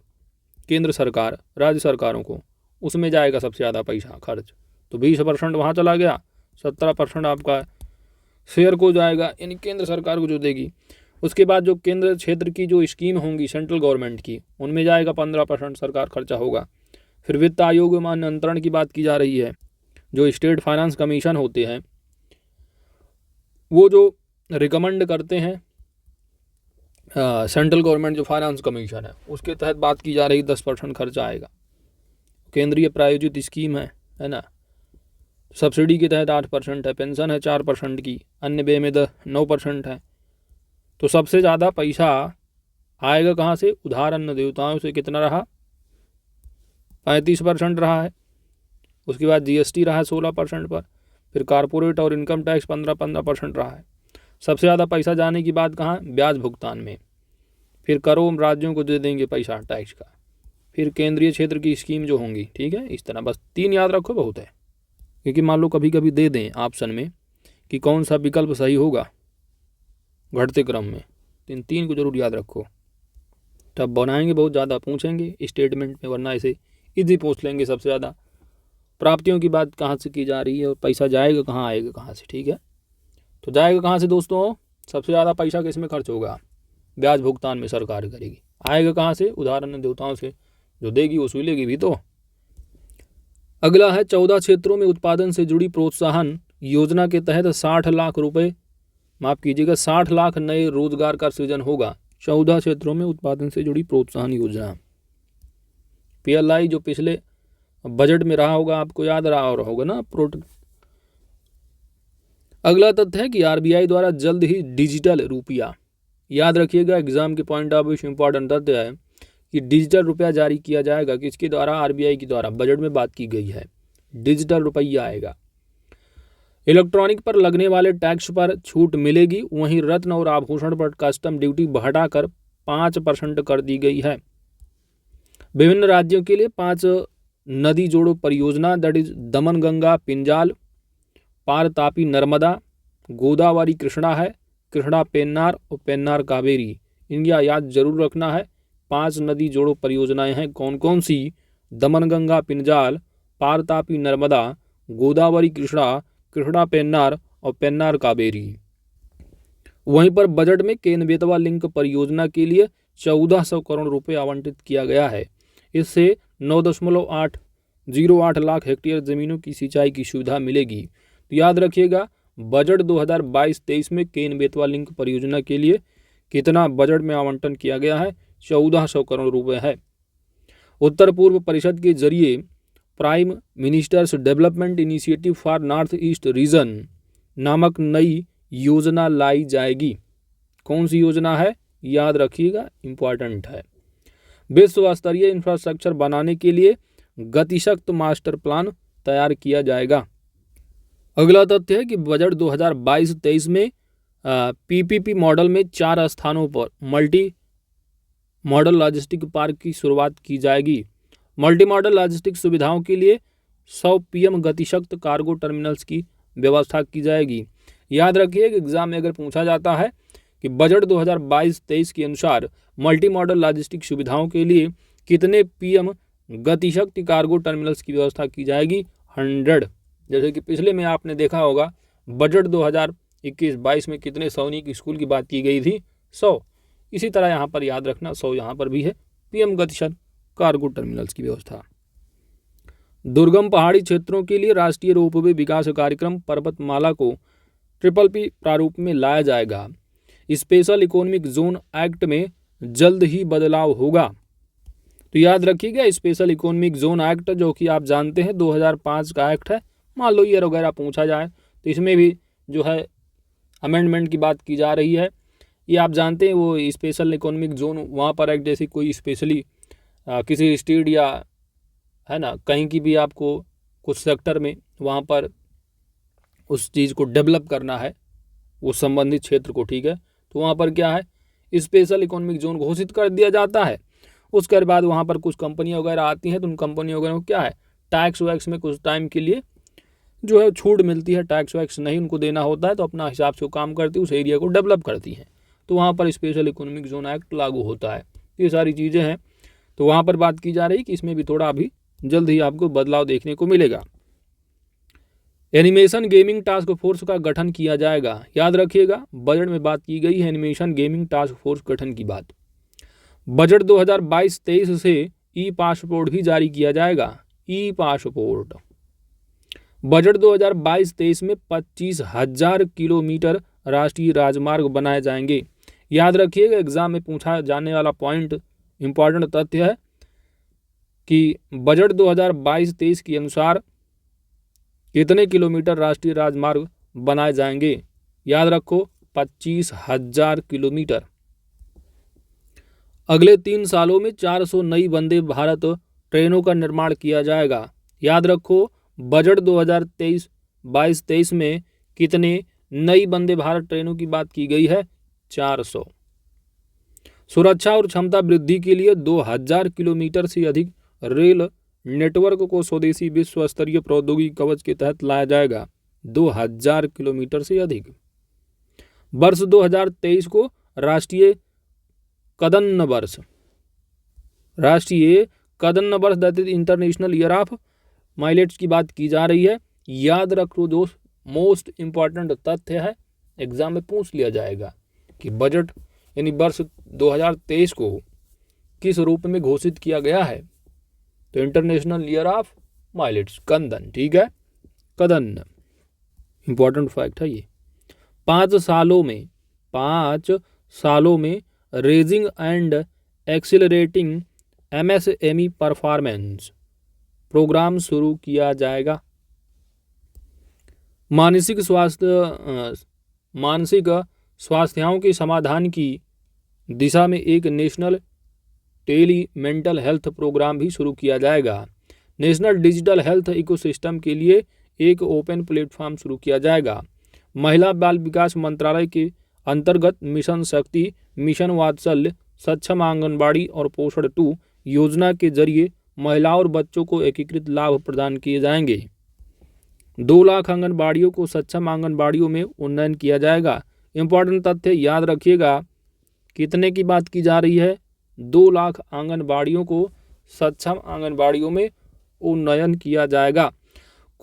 केंद्र सरकार राज्य सरकारों को, उसमें जाएगा सबसे ज़्यादा पैसा खर्च। तो 20% वहाँ चला गया, 17% आपका शेयर को जाएगा, यानी केंद्र सरकार को जो देगी। उसके बाद जो केंद्र क्षेत्र की जो स्कीम होंगी सेंट्रल गवर्नमेंट की, उनमें जाएगा 15% सरकार खर्चा होगा। फिर वित्त आयोग में नियंत्रण की बात की जा रही है। जो स्टेट फाइनेंस कमीशन होते हैं वो जो रिकमेंड करते हैं सेंट्रल गवर्नमेंट जो फाइनेंस कमीशन है उसके तहत बात की जा रही 10% खर्चा आएगा। केंद्रीय प्रायोजित स्कीम है ना, सब्सिडी के तहत 8% है, पेंशन है 4% की, अन्य व्यय में 9% है। तो सबसे ज़्यादा पैसा आएगा कहाँ से? उधार अन्न देवताओं से। कितना रहा? 35% रहा है। उसके बाद जीएसटी रहा है 16% पर, फिर कॉरपोरेट और इनकम टैक्स 15% रहा है। सबसे ज़्यादा पैसा जाने की बात कहाँ? ब्याज भुगतान में। फिर करों राज्यों को दे देंगे पैसा टैक्स का, फिर केंद्रीय क्षेत्र की स्कीम जो होंगी, ठीक है। इस तरह बस 3 याद रखो, बहुत है। क्योंकि मान लो कभी कभी दे दें ऑप्शन में कि कौन सा विकल्प सही होगा घटते क्रम में, तो इन 3 को जरूर याद रखो। तब बनाएंगे बहुत ज़्यादा पूछेंगे स्टेटमेंट में, वरना ऐसे इजी पूछ लेंगे। सबसे ज़्यादा प्राप्तियों की बात कहाँ से की जा रही है और पैसा जाएगा कहाँ, आएगा कहाँ से, ठीक है। तो जाएगा कहाँ से दोस्तों? सबसे ज़्यादा पैसा किस में खर्च होगा? ब्याज भुगतान में सरकार करेगी। आएगा कहाँ से? उधार अन्न देवताओं से, जो देगी वसूलेगी भी तो। अगला है 14 क्षेत्रों में उत्पादन से जुड़ी प्रोत्साहन योजना के तहत 60 लाख रुपए, माफ कीजिएगा 60 लाख नए रोजगार का सृजन होगा। 14 क्षेत्रों में उत्पादन से जुड़ी प्रोत्साहन योजना, पीएलआई, जो पिछले बजट में रहा होगा, आपको याद रहा होगा ना। अगला तथ्य है कि आरबीआई द्वारा जल्द ही डिजिटल रुपया, याद रखिएगा एग्जाम के पॉइंट ऑफ व्यू से इंपॉर्टेंट तथ्य है कि डिजिटल रुपया जारी किया जाएगा। किसके द्वारा? आरबीआई के द्वारा। बजट में बात की गई है, डिजिटल रुपया आएगा। इलेक्ट्रॉनिक पर लगने वाले टैक्स पर छूट मिलेगी। वहीं रत्न और आभूषण पर कस्टम ड्यूटी बढ़ाकर 5% कर दी गई है। विभिन्न राज्यों के लिए 5 नदी जोड़ो परियोजना, दैट इज दमन गंगा पिंजाल, पार तापी नर्मदा, गोदावरी कृष्णा है, कृष्णा पेन्नार और पेन्नार कावेरी। इनका याद जरूर रखना है। 5 नदी जोड़ो परियोजनाएं हैं। कौन कौन सी? दमन गंगा पिंजाल, पार तापी नर्मदा, गोदावरी कृष्णा, कृष्णा पेन्नार और पेन्नार कावेरी। वहीं पर बजट में केन बेतवा लिंक परियोजना के लिए 1400 करोड़ रुपए आवंटित किया गया है। इससे 9.808 लाख हेक्टेयर जमीनों की सिंचाई की सुविधा मिलेगी। तो याद रखिएगा बजट 2022-23 में केन बेतवा लिंक परियोजना के लिए कितना बजट में आवंटन किया गया है? 1400 करोड़ रुपए है। उत्तर पूर्व परिषद के जरिए prime ministers development initiative for north east region नामक नई योजना लाई जाएगी। कौन सी योजना है? याद रखिएगा, इंपॉर्टेंट है। विश्व स्तरीय इंफ्रास्ट्रक्चर बनाने के लिए गतिशक्त मास्टर प्लान तैयार किया जाएगा। अगला तथ्य है कि बजट 2022-23 में पीपीपी मॉडल में 4 स्थानों पर मल्टी मॉडल लॉजिस्टिक पार्क की शुरुआत की जाएगी। मल्टी मॉडल लॉजिस्टिक सुविधाओं के लिए 100 पीएम गतिशक्त कार्गो टर्मिनल्स की व्यवस्था की जाएगी। याद रखिए कि एग्जाम में अगर पूछा जाता है कि बजट 2022-23 के अनुसार मल्टी मॉडल लॉजिस्टिक सुविधाओं के लिए कितने पीएम गतिशक्ति कार्गो टर्मिनल्स की व्यवस्था की जाएगी? 100। जैसे कि पिछले में आपने देखा होगा बजट 2021-22 में कितने सैनिक स्कूल की बात की गई थी? 100। इसी तरह यहाँ पर याद रखना 100 यहाँ पर भी है। पीएम कार्गो टर्मिनल्स की व्यवस्था। दुर्गम पहाड़ी क्षेत्रों के लिए राष्ट्रीय रोपवे विकास कार्यक्रम पर्वतमाला को PPP प्रारूप में लाया जाएगा। स्पेशल इकोनॉमिक जोन एक्ट में जल्द ही बदलाव होगा। तो याद रखिएगा, स्पेशल इकोनॉमिक जोन एक्ट जो कि आप जानते हैं 2005 का एक्ट है, मान लो ईयर वगैरह पूछा जाए तो इसमें भी जो है अमेंडमेंट की बात की जा रही है। ये आप जानते हैं वो स्पेशल इकोनॉमिक जोन वहाँ पर एक जैसे कोई स्पेशली किसी स्टेट या है ना कहीं की भी आपको कुछ सेक्टर में वहाँ पर उस चीज़ को डेवलप करना है, उस संबंधित क्षेत्र को, ठीक है, तो वहाँ पर क्या है स्पेशल इकोनॉमिक जोन घोषित कर दिया जाता है। उसके बाद वहाँ पर कुछ कंपनियाँ वगैरह आती हैं तो उन कंपनियों वगैरह को क्या है टैक्स वैक्स में कुछ टाइम के लिए जो है छूट मिलती है, टैक्स वैक्स नहीं उनको देना होता है तो अपना हिसाब से वो काम करती है, उस एरिया को डेवलप करती हैं, तो वहाँ पर स्पेशल इकोनॉमिक जोन एक्ट लागू होता है। ये सारी चीज़ें हैं, तो वहाँ पर बात की जा रही कि इसमें भी थोड़ा अभी जल्द ही आपको बदलाव देखने को मिलेगा। एनिमेशन गेमिंग टास्क फोर्स का गठन किया जाएगा। याद रखिएगा, बजट में बात की गई है एनिमेशन गेमिंग टास्क फोर्स गठन की बात। बजट 2022-23 से ई पासपोर्ट भी जारी किया जाएगा। ई पासपोर्ट बजट 2022-23 में 25,000 किलोमीटर राष्ट्रीय राजमार्ग बनाए जाएंगे। याद रखिएगा, एग्जाम में पूछा जाने वाला पॉइंट इंपॉर्टेंट तथ्य है कि बजट 2022-23 के अनुसार कितने किलोमीटर राष्ट्रीय राजमार्ग बनाए जाएंगे। याद रखो 25,000 किलोमीटर। अगले 3 सालों में 400 नई वंदे भारत ट्रेनों का निर्माण किया जाएगा। याद रखो, बजट 2023-22-23 में कितने नई वंदे भारत ट्रेनों की बात की गई है? 400। सुरक्षा और क्षमता वृद्धि के लिए 2000 किलोमीटर से अधिक रेल नेटवर्क को स्वदेशी विश्व स्तरीय प्रौद्योगिकी कवच के तहत लाया जाएगा। 2000 किलोमीटर से अधिक। वर्ष 2023 को राष्ट्रीय कदन्न वर्ष that is international year of millets की बात की जा रही है। याद रखो दोस्त, मोस्ट इंपॉर्टेंट तथ्य है, एग्जाम में पूछ लिया जाएगा कि बजट यानी वर्ष 2023 को किस रूप में घोषित किया गया है, तो इंटरनेशनल ईयर ऑफ माइलेट्स, कदन्न, ठीक है, कदन्न इंपॉर्टेंट फैक्ट है ये। 5 सालों में raising and accelerating MSME performance programme शुरू किया जाएगा। मानसिक स्वास्थ्यों के समाधान की दिशा में एक national tele mental health programme भी शुरू किया जाएगा। नेशनल डिजिटल हेल्थ इकोसिस्टम के लिए एक ओपन प्लेटफॉर्म शुरू किया जाएगा। महिला बाल विकास मंत्रालय के अंतर्गत मिशन शक्ति, मिशन वात्सल्य, सक्षम आंगनबाड़ी और पोषण 2 योजना के जरिए महिलाओं और बच्चों को एकीकृत लाभ प्रदान किए जाएंगे। 2 लाख आंगनबाड़ियों को सक्षम आंगनबाड़ियों में उन्नयन किया जाएगा। इंपॉर्टेंट तथ्य याद रखिएगा, कितने की बात की जा रही है? 2 लाख आंगनबाड़ियों को सक्षम आंगनबाड़ियों में उन्नयन किया जाएगा।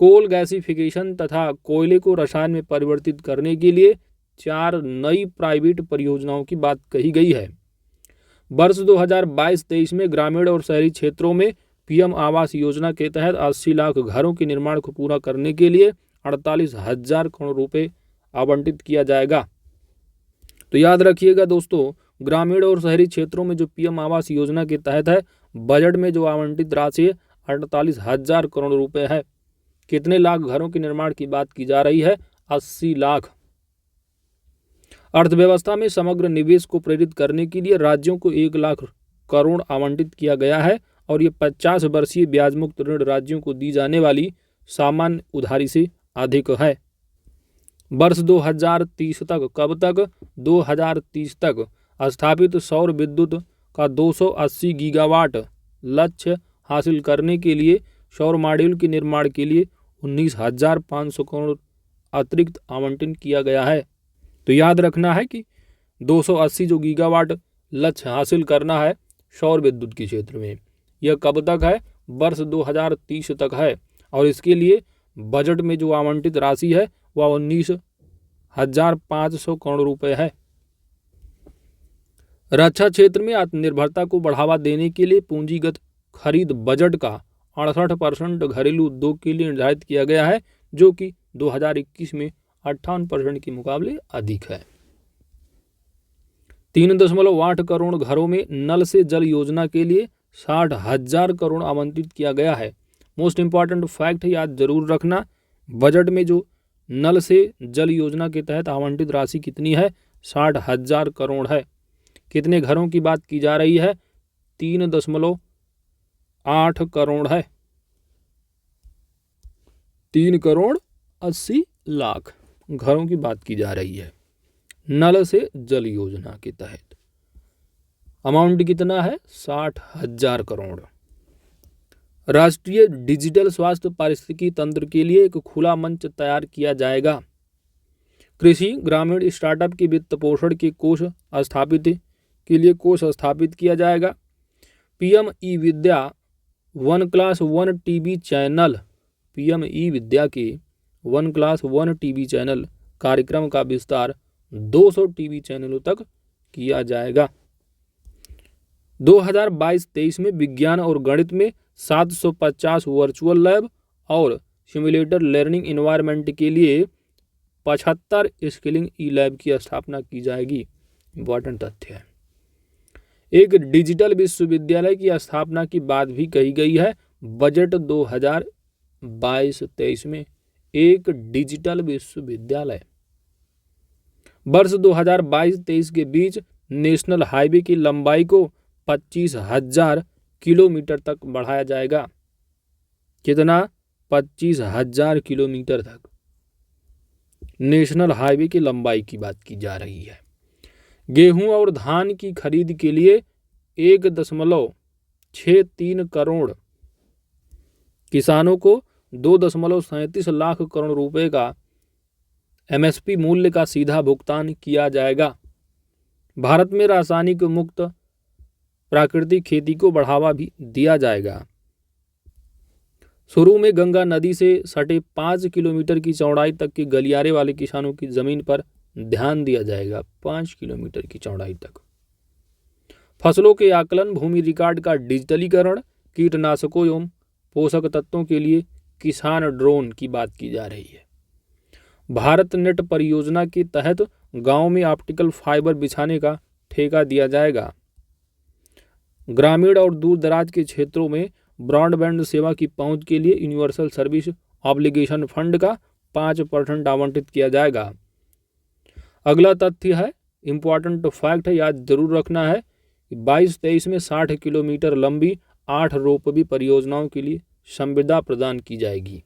कोल गैसिफिकेशन तथा कोयले को रसायन में परिवर्तित करने के लिए 4 नई प्राइवेट परियोजनाओं की बात कही गई है। वर्ष 2022-23 में ग्रामीण और शहरी क्षेत्रों में PM आवास योजना के तहत 80 लाख घरों के निर्माण को पूरा करने के लिए 48,000 करोड़ रुपए आवंटित किया जाएगा। तो याद रखिएगा दोस्तों, ग्रामीण और शहरी क्षेत्रों में जो PM आवास योजना के तहत है, बजट में जो आवंटित राशि है 48,000 करोड़ रुपए है। कितने लाख घरों के निर्माण की बात की जा रही है? 80 लाख। अर्थव्यवस्था में समग्र निवेश को प्रेरित करने के लिए राज्यों को 1 लाख करोड़ आवंटित किया गया है और ये 50 वर्षीय ब्याज मुक्त ऋण राज्यों को दी जाने वाली सामान्य उधारी से अधिक है। वर्ष 2030 तक, कब तक? 2030 तक स्थापित सौर विद्युत का 280 गीगावाट लक्ष्य हासिल करने के लिए सौर मॉड्यूल के निर्माण के लिए 19,500 करोड़ अतिरिक्त आवंटन किया गया है। तो याद रखना है कि 280 जो गीगावाट लक्ष्य हासिल करना है सौर विद्युत के क्षेत्र में, यह कब तक है? वर्ष 2030 तक है और इसके लिए बजट में जो आवंटित राशि है वह 19,500 करोड़ रुपए है। रक्षा क्षेत्र में आत्मनिर्भरता को बढ़ावा देने के लिए पूंजीगत खरीद बजट का 68% घरेलू उद्योग के लिए निर्धारित किया गया है, जो कि 2021 में 58% के मुकाबले अधिक है। 3.8 करोड़ घरों में नल से जल योजना के लिए 60,000 करोड़ आवंटित किया गया है। मोस्ट इंपॉर्टेंट फैक्ट है, याद जरूर रखना, बजट में जो नल से जल योजना के तहत आवंटित राशि कितनी है, 60,000 करोड़ है। कितने घरों की बात की जा रही है, 3.8 करोड़ है, 3,80,00,000 घरों की बात की जा रही है नल से जल योजना के तहत। अमाउंट कितना है, 60,000 करोड़। राष्ट्रीय डिजिटल स्वास्थ्य पारिस्थितिकी तंत्र के लिए एक खुला मंच तैयार किया जाएगा। कृषि ग्रामीण स्टार्टअप के वित्त पोषण के कोष स्थापित किया जाएगा। पीएम ई विद्या 1 क्लास 1 टीवी चैनल, पीएम ई विद्या के 1 क्लास 1 टीवी चैनल कार्यक्रम का विस्तार 200 टीवी चैनलों तक किया जाएगा। 2022-23 में विज्ञान और गणित में 750 वर्चुअल लैब और सिमुलेटर लर्निंग एनवायरनमेंट के लिए 75 स्किलिंग ई लैब की स्थापना की जाएगी। इंपॉर्टेंट तथ्य है। एक डिजिटल विश्वविद्यालय की स्थापना की बात भी कही गई है। बजट 2022-23 में एक डिजिटल विश्वविद्यालय। वर्ष 2022-23 के बीच नेशनल हाईवे की लंबाई को 25,000 किलोमीटर तक बढ़ाया जाएगा। कितना, 25,000 किलोमीटर तक नेशनल हाईवे की लंबाई की बात की जा रही है। गेहूं और धान की खरीद के लिए 1.63 करोड़ किसानों को 2.37 लाख करोड़ रुपए का एमएसपी मूल्य का सीधा भुगतान किया जाएगा। भारत में रासायनिक मुक्त प्राकृतिक खेती को बढ़ावा भी दिया जाएगा। शुरू में गंगा नदी से सटे 5 किलोमीटर की चौड़ाई तक के गलियारे वाले किसानों की जमीन पर ध्यान दिया जाएगा। 5 किलोमीटर की चौड़ाई तक। फसलों के आकलन, भूमि रिकॉर्ड का डिजिटलीकरण, कीटनाशकों एवं पोषक तत्वों के लिए किसान ड्रोन की बात की जा रही है। भारत नेट परियोजना के तहत गांव में ऑप्टिकल फाइबर बिछाने का ठेका दिया जाएगा। ग्रामीण और दूर दराज के क्षेत्रों में ब्रॉडबैंड सेवा की पहुंच के लिए यूनिवर्सल सर्विस ऑब्लिगेशन फंड का 5% आवंटित किया जाएगा। अगला तथ्य है, इंपॉर्टेंट फैक्ट है, याद जरूर रखना है, 22-23 में 60 किलोमीटर लंबी 8 रोपवे परियोजनाओं के लिए संविदा प्रदान की जाएगी।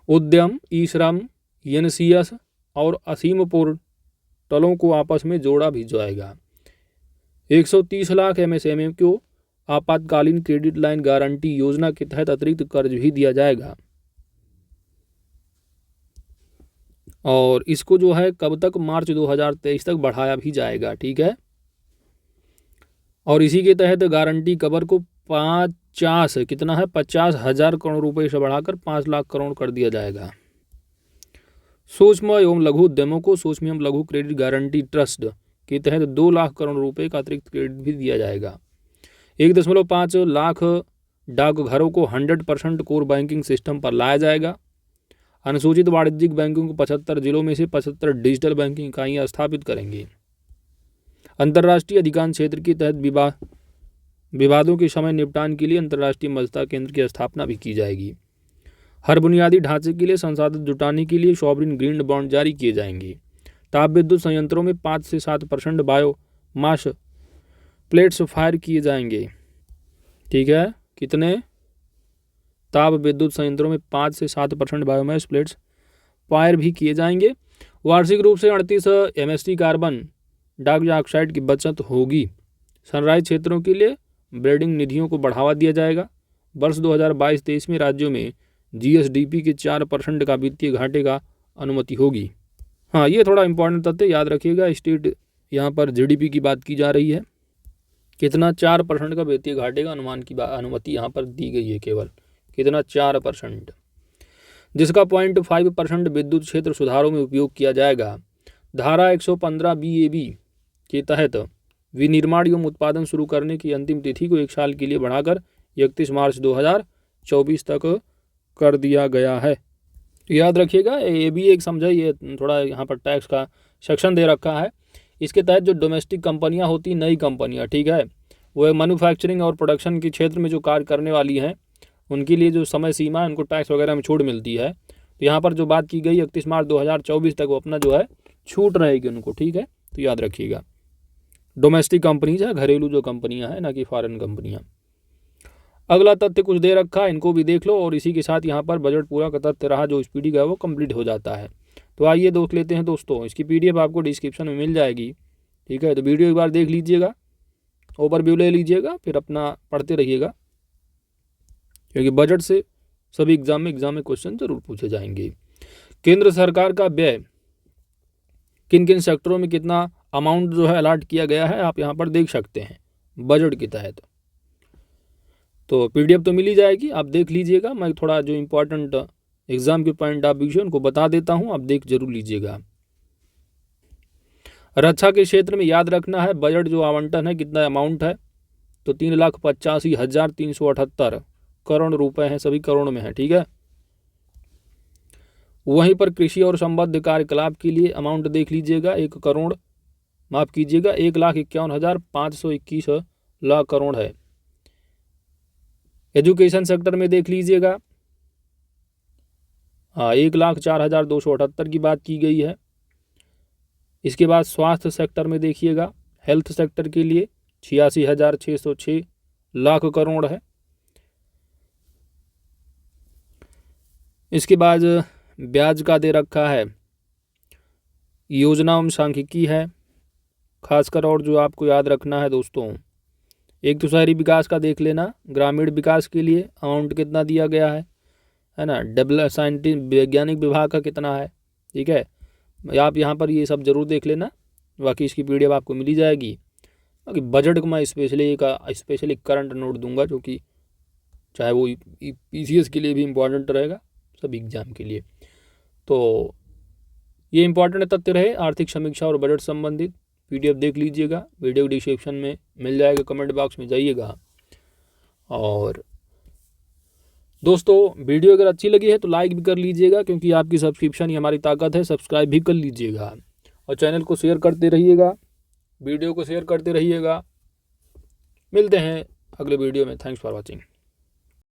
उद्यम, ई श्रम, एनसीएस और असीम पोर्टलों को आपस में जोड़ा भी जाएगा। 130 लाख एमएसएमई को आपातकालीन क्रेडिट लाइन गारंटी योजना के तहत अतिरिक्त कर्ज भी दिया जाएगा। और इसको जो है कब तक, मार्च 2023 तक बढ़ाया भी जाएगा। ठीक है। और इसी के तहत गारंटी कवर को 50,000 करोड़ रुपए से बढ़ाकर 5 लाख करोड़ कर दिया जाएगा। सूक्ष्म एवं लघु उद्यमों को सूक्ष्म एवं लघु क्रेडिट गारंटी ट्रस्ट के तहत 2 लाख करोड़ रुपए का अतिरिक्त क्रेडिट भी दिया जाएगा। 1.5 लाख डाकघरों को 100% कोर बैंकिंग सिस्टम पर लाया जाएगा। अनुसूचित वाणिज्यिक बैंकों को 75 जिलों में से 75 डिजिटल बैंकिंग इकाइयाँ स्थापित करेंगे। अंतर्राष्ट्रीय अधिकार क्षेत्र के तहत विवादों के समय निपटान के लिए अंतर्राष्ट्रीय मध्यस्थता केंद्र की स्थापना भी की जाएगी। हर बुनियादी ढांचे के लिए संसाधन जुटाने के लिए सॉवरिन ग्रीन बॉन्ड जारी किए जाएंगे। ताप विद्युत संयंत्रों में 5 से 7% बायोमास प्लेट्स फायर किए जाएंगे। ठीक है, कितने, ताप विद्युत संयंत्रों में 5 से 7% बायोमास प्लेट्स फायर भी किए जाएंगे। वार्षिक रूप से 38 MST कार्बन डाइऑक्साइड की बचत होगी। सनराइज क्षेत्रों के लिए ब्रीडिंग निधियों को बढ़ावा दिया जाएगा। वर्ष 2022-23 में राज्यों में GSDP के 4% का वित्तीय घाटे का अनुमति होगी। हाँ, ये थोड़ा इंपॉर्टेंट तथ्य याद रखिएगा। स्टेट यहाँ पर GDP की बात की जा रही है। कितना, 4% का वित्तीय घाटे का अनुमति यहाँ पर दी गई है। केवल कितना, 4%, जिसका 0.5% विद्युत क्षेत्र सुधारों में उपयोग किया जाएगा। धारा 115 BAB के तहत विनिर्माण एवं उत्पादन शुरू करने की अंतिम तिथि को 1 साल के लिए बढ़ाकर 31 मार्च 2024 तक कर दिया गया है। तो याद रखिएगा, ये भी एक समझा, ये थोड़ा यहाँ पर टैक्स का सेक्शन दे रखा है। इसके तहत जो डोमेस्टिक कंपनियाँ होती, नई कंपनियाँ, ठीक है, वो मैन्युफैक्चरिंग और प्रोडक्शन के क्षेत्र में जो कार्य करने वाली हैं, उनके लिए जो समय सीमा है, उनको टैक्स वगैरह में छूट मिलती है। तो यहाँ पर जो बात की गई 31 मार्च 2024 तक वो अपना जो है छूट रहेगी उनको, ठीक है। तो याद रखिएगा, डोमेस्टिक कंपनीज है, घरेलू जो कंपनियां हैं, ना कि फॉरेन कंपनियां। अगला तथ्य कुछ दे रखा है, इनको भी देख लो, और इसी के साथ यहाँ पर बजट पूरा का तथ्य रहा जो स्पीडी का है वो कंप्लीट हो जाता है। तो आइए देख लेते हैं दोस्तों, इसकी PDF आपको डिस्क्रिप्शन में मिल जाएगी, ठीक है। तो वीडियो एक बार देख लीजिएगा, ओवरव्यू ले लीजिएगा, फिर अपना पढ़ते रहिएगा, क्योंकि बजट से सभी एग्जाम में क्वेश्चन जरूर पूछे जाएंगे। केंद्र सरकार का व्यय किन किन सेक्टरों में कितना अमाउंट जो है अलॉट किया गया है, आप यहाँ पर देख सकते हैं बजट के तहत। तो PDF तो मिल ही जाएगी, आप देख लीजिएगा। मैं थोड़ा जो इम्पोर्टेंट एग्जाम के पॉइंट ऑफ व्यू उनको बता देता हूँ, आप देख जरूर लीजिएगा। रक्षा के क्षेत्र में याद रखना है बजट जो आवंटन है कितना अमाउंट है, तो 3,85,378 करोड़ रुपए हैं, सभी करोड़ में है, ठीक है। वहीं पर कृषि और संबद्ध कार्यकलाप के लिए अमाउंट देख लीजिएगा, 1,51,521 लाख करोड़ है। एजुकेशन सेक्टर में देख लीजिएगा, 1,04,278 की बात की गई है। इसके बाद स्वास्थ्य सेक्टर में देखिएगा, हेल्थ सेक्टर के लिए 86,606 लाख करोड़ है। इसके बाद ब्याज का दे रखा है, योजना एवं सांख्यिकी है खासकर, और जो आपको याद रखना है दोस्तों, एक तो शहरी विकास का देख लेना, ग्रामीण विकास के लिए अमाउंट कितना दिया गया है ना, साइंटिस्ट वैज्ञानिक विभाग का कितना है, ठीक है। आप यहाँ पर ये सब जरूर देख लेना, बाकी इसकी PDF आपको मिली जाएगी। बाकी बजट को मैं स्पेशली करंट नोट दूंगा, जो कि चाहे वो PCS के लिए भी इम्पोर्टेंट रहेगा, सभी एग्जाम के लिए। तो ये इम्पोर्टेंट तथ्य रहे आर्थिक समीक्षा और बजट संबंधित। PDF देख लीजिएगा, वीडियो डिस्क्रिप्शन में मिल जाएगा, कमेंट बॉक्स में जाइएगा। और दोस्तों वीडियो अगर अच्छी लगी है तो लाइक भी कर लीजिएगा, क्योंकि आपकी सब्सक्रिप्शन ही हमारी ताकत है। सब्सक्राइब भी कर लीजिएगा और चैनल को शेयर करते रहिएगा, वीडियो को शेयर करते रहिएगा। मिलते हैं अगले वीडियो में। Thanks for watching.